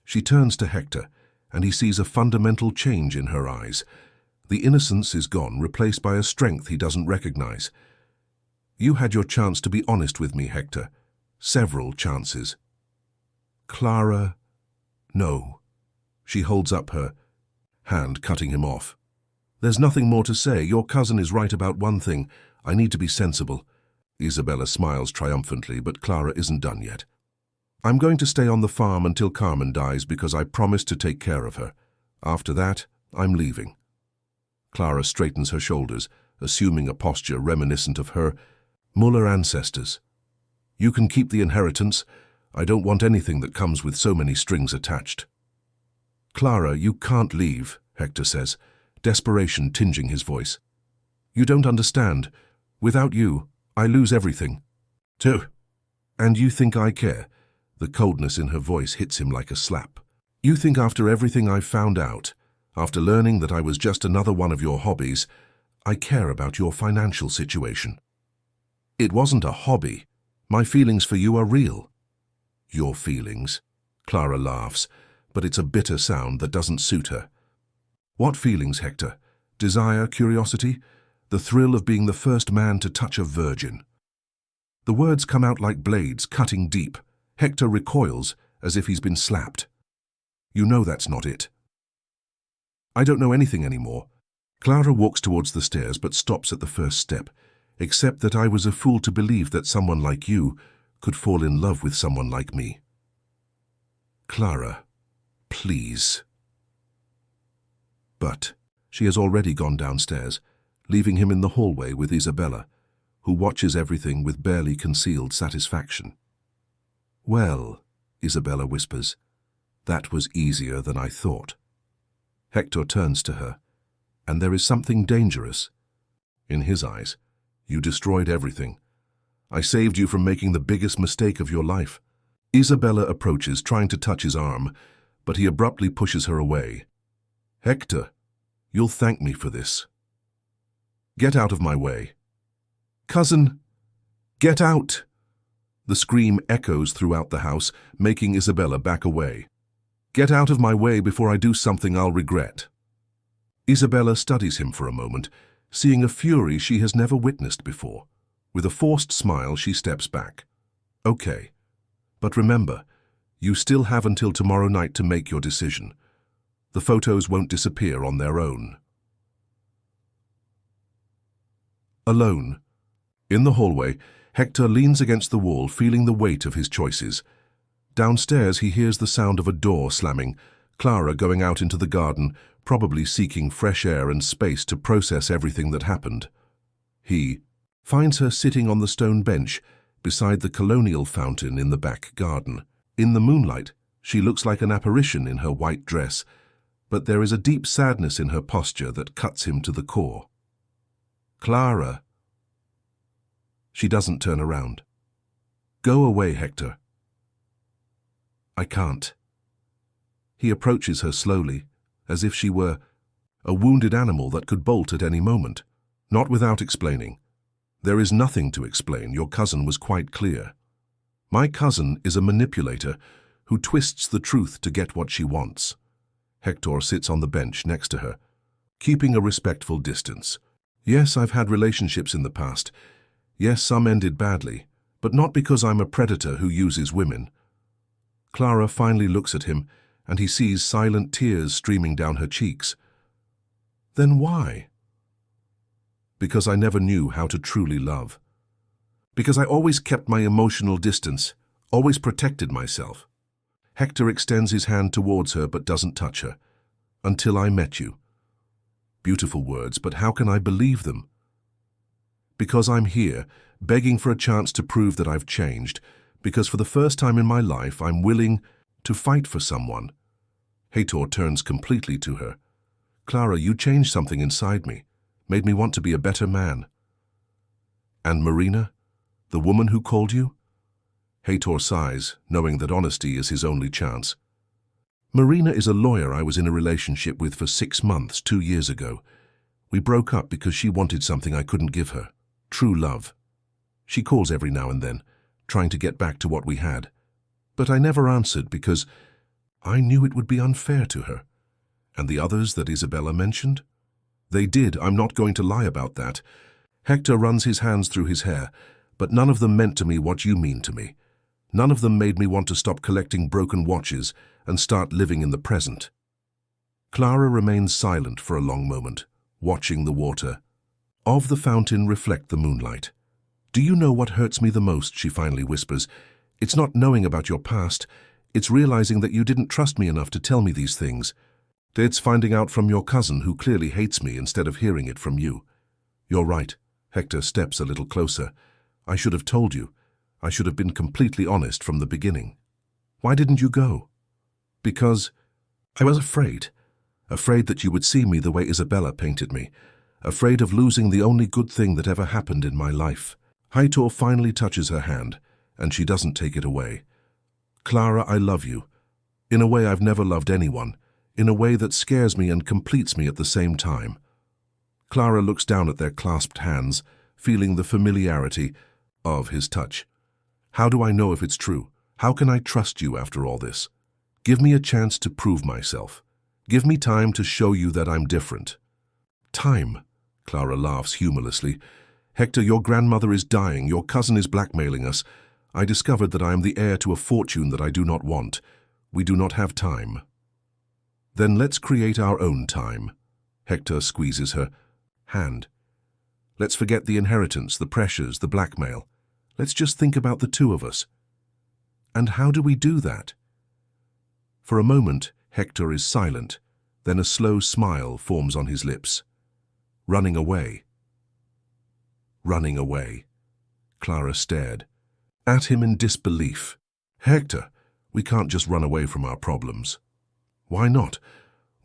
She turns to Hector, and he sees a fundamental change in her eyes. The innocence is gone, replaced by a strength he doesn't recognize. You had your chance to be honest with me, Hector. Several chances. Clara, no. She holds up her hand, cutting him off. There's nothing more to say. Your cousin is right about one thing. I need to be sensible. Isabella smiles triumphantly, but Clara isn't done yet. I'm going to stay on the farm until Carmen dies because I promised to take care of her. After that, I'm leaving. Clara straightens her shoulders, assuming a posture reminiscent of her Muller ancestors. You can keep the inheritance. I don't want anything that comes with so many strings attached. Clara, you can't leave, Hector says, desperation tinging his voice. You don't understand. Without you, I lose everything. Too. And you think I care? The coldness in her voice hits him like a slap. You think after everything I've found out, after learning that I was just another one of your hobbies, I care about your financial situation. It wasn't a hobby. My feelings for you are real. Your feelings? Clara laughs, but it's a bitter sound that doesn't suit her. What feelings, Hector? Desire, curiosity? The thrill of being the first man to touch a virgin? The words come out like blades, cutting deep. Hector recoils, as if he's been slapped. You know that's not it. I don't know anything anymore. Clara walks towards the stairs, but stops at the first step. Except that I was a fool to believe that someone like you could fall in love with someone like me. Clara, please. But she has already gone downstairs, leaving him in the hallway with Isabella, who watches everything with barely concealed satisfaction. Well, Isabella whispers, that was easier than I thought. Hector turns to her, and there is something dangerous in his eyes. You destroyed everything. I saved you from making the biggest mistake of your life. Isabella approaches, trying to touch his arm, but he abruptly pushes her away. Hector, you'll thank me for this. Get out of my way. Cousin, get out! The scream echoes throughout the house, making Isabella back away. Get out of my way before I do something I'll regret. Isabella studies him for a moment, seeing a fury she has never witnessed before. With a forced smile, she steps back. Okay, but remember, you still have until tomorrow night to make your decision. The photos won't disappear on their own. Alone. In the hallway, Hector leans against the wall, feeling the weight of his choices. Downstairs, he hears the sound of a door slamming, Clara going out into the garden, probably seeking fresh air and space to process everything that happened. He finds her sitting on the stone bench beside the colonial fountain in the back garden. In the moonlight, she looks like an apparition in her white dress, but there is a deep sadness in her posture that cuts him to the core. Clara. She doesn't turn around. Go away, Hector. I can't. He approaches her slowly, as if she were a wounded animal that could bolt at any moment, not without explaining. There is nothing to explain. Your cousin was quite clear. My cousin is a manipulator who twists the truth to get what she wants. Hector sits on the bench next to her, keeping a respectful distance. Yes, I've had relationships in the past. Yes, some ended badly, but not because I'm a predator who uses women. Clara finally looks at him, and he sees silent tears streaming down her cheeks. Then why? Because I never knew how to truly love. Because I always kept my emotional distance, always protected myself. Hector extends his hand towards her but doesn't touch her. Until I met you. Beautiful words, but how can I believe them? Because I'm here, begging for a chance to prove that I've changed, because for the first time in my life I'm willing to fight for someone. Hector turns completely to her. Clara, you changed something inside me, made me want to be a better man. And Marina, the woman who called you? Hector sighs, knowing that honesty is his only chance. Marina is a lawyer I was in a relationship with for 6 months 2 years ago. We broke up because she wanted something I couldn't give her. True love. She calls every now and then, trying to get back to what we had. But I never answered because I knew it would be unfair to her. And the others that Isabella mentioned? They did, I'm not going to lie about that. Hector runs his hands through his hair, but none of them meant to me what you mean to me. None of them made me want to stop collecting broken watches and start living in the present. Clara remains silent for a long moment, watching the water. Of the fountain reflect the moonlight. Do you know what hurts me the most, she finally whispers. It's not knowing about your past. It's realizing that you didn't trust me enough to tell me these things. It's finding out from your cousin who clearly hates me instead of hearing it from you. You're right. Hector steps a little closer. I should have told you. I should have been completely honest from the beginning. Why didn't you go? Because I was afraid. Afraid that you would see me the way Isabella painted me. Afraid of losing the only good thing that ever happened in my life. Hector finally touches her hand, and she doesn't take it away. Clara, I love you. In a way I've never loved anyone. In a way that scares me and completes me at the same time. Clara looks down at their clasped hands, feeling the familiarity of his touch. How do I know if it's true? How can I trust you after all this? Give me a chance to prove myself. Give me time to show you that I'm different. Time, Clara laughs humorlessly. Hector, your grandmother is dying. Your cousin is blackmailing us. I discovered that I am the heir to a fortune that I do not want. We do not have time. Then let's create our own time. Hector squeezes her hand. Let's forget the inheritance, the pressures, the blackmail. Let's just think about the two of us. And how do we do that? For a moment, Hector is silent, then a slow smile forms on his lips. Running away. Running away. Clara stared at him in disbelief. Hector, we can't just run away from our problems. Why not?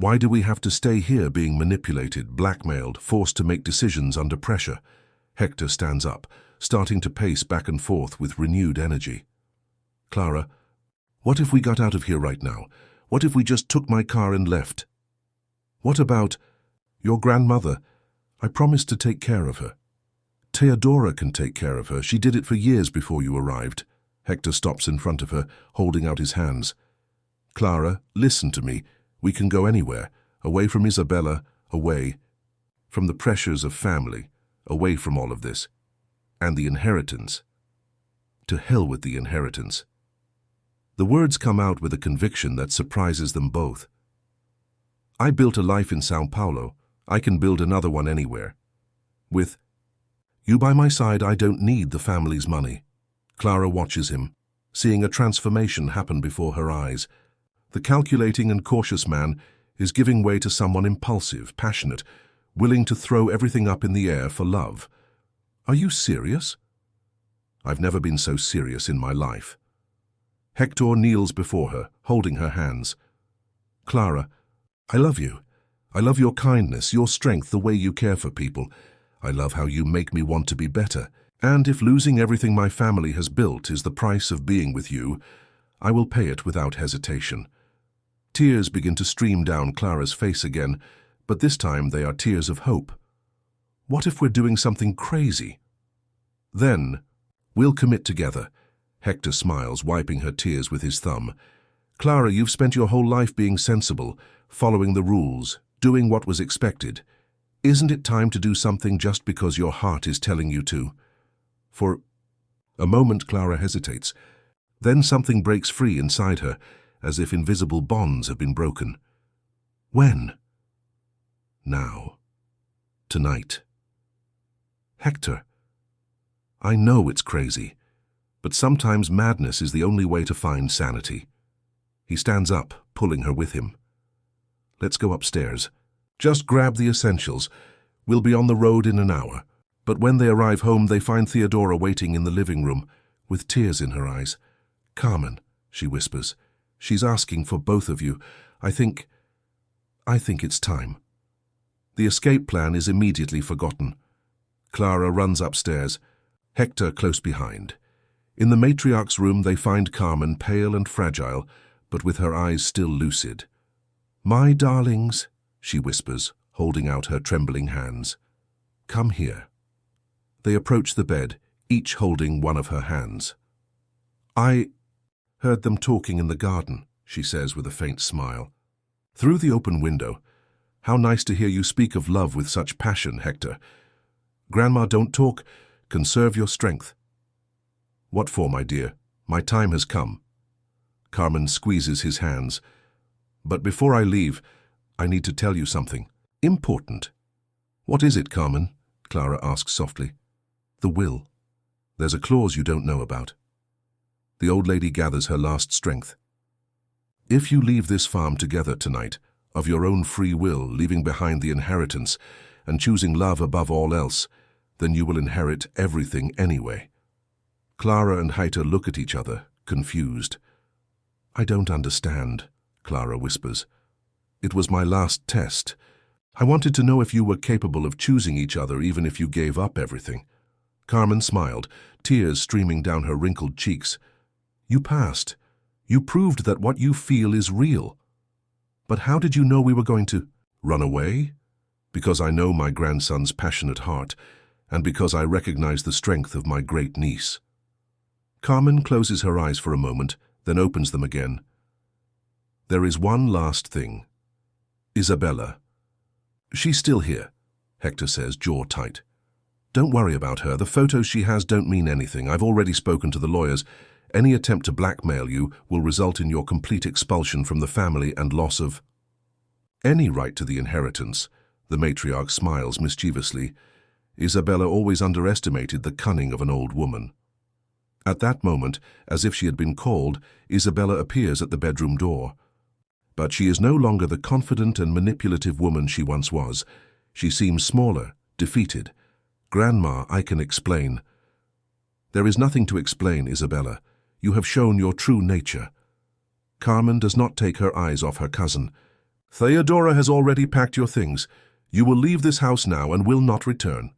Why do we have to stay here being manipulated, blackmailed, forced to make decisions under pressure? Hector stands up, starting to pace back and forth with renewed energy. Clara, what if we got out of here right now? What if we just took my car and left? What about your grandmother? I promised to take care of her. Theodora can take care of her. She did it for years before you arrived. Hector stops in front of her, holding out his hands. Clara, listen to me. We can go anywhere, away from Isabella, away from the pressures of family, away from all of this. And the inheritance. To hell with the inheritance. The words come out with a conviction that surprises them both. I built a life in Sao Paulo. I can build another one anywhere. With you by my side, I don't need the family's money. Clara watches him, seeing a transformation happen before her eyes. The calculating and cautious man is giving way to someone impulsive, passionate, willing to throw everything up in the air for love. Are you serious? I've never been so serious in my life. Hector kneels before her, holding her hands. Clara, I love you. I love your kindness, your strength, the way you care for people. I love how you make me want to be better. And if losing everything my family has built is the price of being with you, I will pay it without hesitation. Tears begin to stream down Clara's face again, but this time they are tears of hope. What if we're doing something crazy? Then, we'll commit together. Hector smiles, wiping her tears with his thumb. Clara, you've spent your whole life being sensible, following the rules, doing what was expected. Isn't it time to do something just because your heart is telling you to? For a moment, Clara hesitates. Then something breaks free inside her, as if invisible bonds have been broken. When? Now. Tonight. Hector. I know it's crazy, but sometimes madness is the only way to find sanity. He stands up, pulling her with him. Let's go upstairs. Just grab the essentials. We'll be on the road in an hour. But when they arrive home, they find Theodora waiting in the living room, with tears in her eyes. Carmen, she whispers. She's asking for both of you. I think it's time. The escape plan is immediately forgotten. Clara runs upstairs, Hector close behind. In the matriarch's room, they find Carmen pale and fragile, but with her eyes still lucid. My darlings, she whispers, holding out her trembling hands. Come here. They approach the bed, each holding one of her hands. I heard them talking in the garden, she says with a faint smile. Through the open window. How nice to hear you speak of love with such passion, Hector. Grandma, don't talk. Conserve your strength. What for, my dear? My time has come. Carmen squeezes his hands. But before I leave, I need to tell you something. Important. What is it, Carmen? Clara asks softly. The will. There's a clause you don't know about. The old lady gathers her last strength. If you leave this farm together tonight, of your own free will, leaving behind the inheritance and choosing love above all else, then you will inherit everything anyway. Clara and Hector look at each other, confused. I don't understand, Clara whispers. It was my last test. I wanted to know if you were capable of choosing each other even if you gave up everything. Carmen smiled, tears streaming down her wrinkled cheeks. You passed. You proved that what you feel is real. But how did you know we were going to run away? Because I know my grandson's passionate heart, and because I recognize the strength of my great niece. Carmen closes her eyes for a moment, then opens them again. There is one last thing. Isabella. She's still here, Hector says, jaw tight. Don't worry about her. The photos she has don't mean anything. I've already spoken to the lawyers. Any attempt to blackmail you will result in your complete expulsion from the family and loss of any right to the inheritance. The matriarch smiles mischievously. Isabella always underestimated the cunning of an old woman. At that moment, as if she had been called, Isabella appears at the bedroom door. But she is no longer the confident and manipulative woman she once was. She seems smaller, defeated. Grandma, I can explain. There is nothing to explain, Isabella. You have shown your true nature. Carmen does not take her eyes off her cousin. Theodora has already packed your things. You will leave this house now and will not return.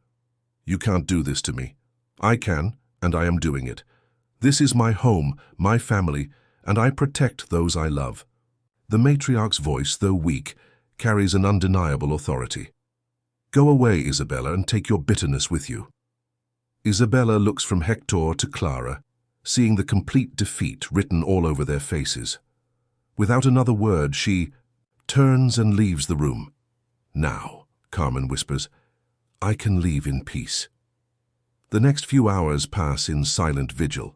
You can't do this to me. I can, and I am doing it. This is my home, my family, and I protect those I love. The matriarch's voice, though weak, carries an undeniable authority. Go away, Isabella, and take your bitterness with you. Isabella looks from Hector to Clara, seeing the complete defeat written all over their faces. Without another word, she turns and leaves the room. Now, Carmen whispers, I can leave in peace. The next few hours pass in silent vigil.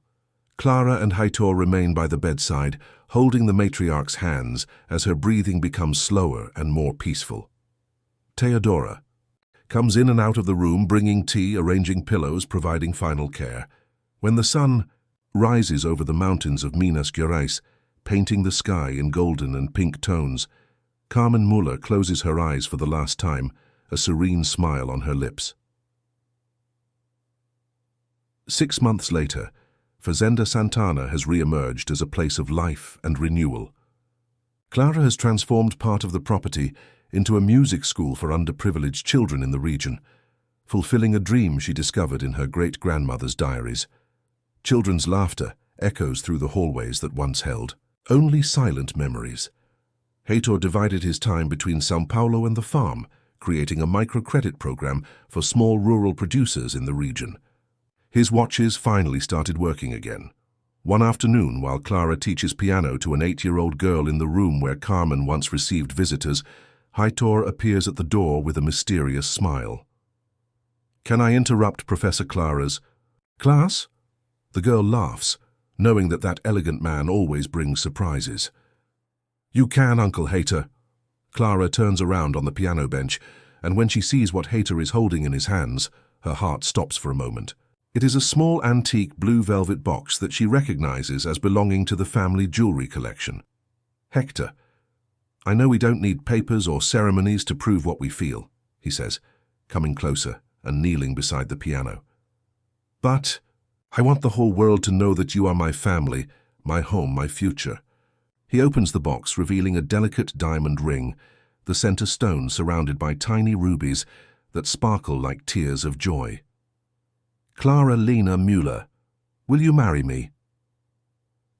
Clara and Hector remain by the bedside, holding the matriarch's hands as her breathing becomes slower and more peaceful. Theodora comes in and out of the room, bringing tea, arranging pillows, providing final care. When the sun rises over the mountains of Minas Gerais, painting the sky in golden and pink tones, Carmen Muller closes her eyes for the last time, a serene smile on her lips. 6 months later, Fazenda Santana has re-emerged as a place of life and renewal. Clara has transformed part of the property into a music school for underprivileged children in the region, fulfilling a dream she discovered in her great-grandmother's diaries. Children's laughter echoes through the hallways that once held only silent memories. Hector divided his time between São Paulo and the farm, creating a microcredit program for small rural producers in the region. His watches finally started working again. One afternoon, while Clara teaches piano to an 8-year-old girl in the room where Carmen once received visitors, Hector appears at the door with a mysterious smile. Can I interrupt Professor Clara's class? The girl laughs, knowing that elegant man always brings surprises. You can, Uncle Hector. Clara turns around on the piano bench, and when she sees what Hector is holding in his hands, her heart stops for a moment. It is a small antique blue velvet box that she recognizes as belonging to the family jewelry collection. Hector, I know we don't need papers or ceremonies to prove what we feel, he says, coming closer and kneeling beside the piano. But I want the whole world to know that you are my family, my home, my future. He opens the box, revealing a delicate diamond ring, the center stone surrounded by tiny rubies that sparkle like tears of joy. Clara Lena Mueller, will you marry me?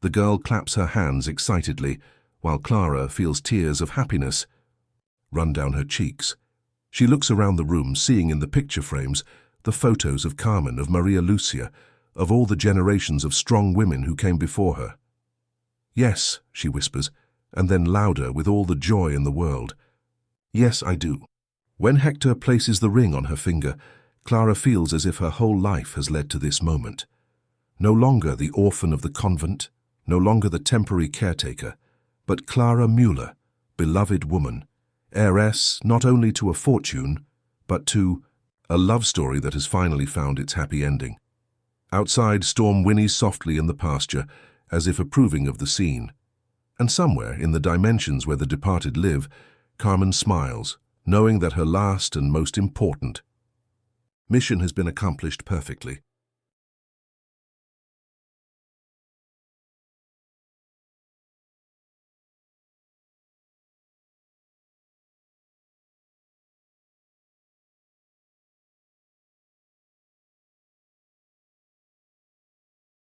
The girl claps her hands excitedly, while Clara feels tears of happiness run down her cheeks. She looks around the room, seeing in the picture frames the photos of Carmen, of Maria Lucia, of all the generations of strong women who came before her. Yes, she whispers, and then louder with all the joy in the world. Yes, I do. When Hector places the ring on her finger, Clara feels as if her whole life has led to this moment. No longer the orphan of the convent, no longer the temporary caretaker, but Clara Mueller, beloved woman, heiress not only to a fortune, but to a love story that has finally found its happy ending. Outside, Storm whinnies softly in the pasture, as if approving of the scene. And somewhere, in the dimensions where the departed live, Carmen smiles, knowing that her last and most important mission has been accomplished perfectly.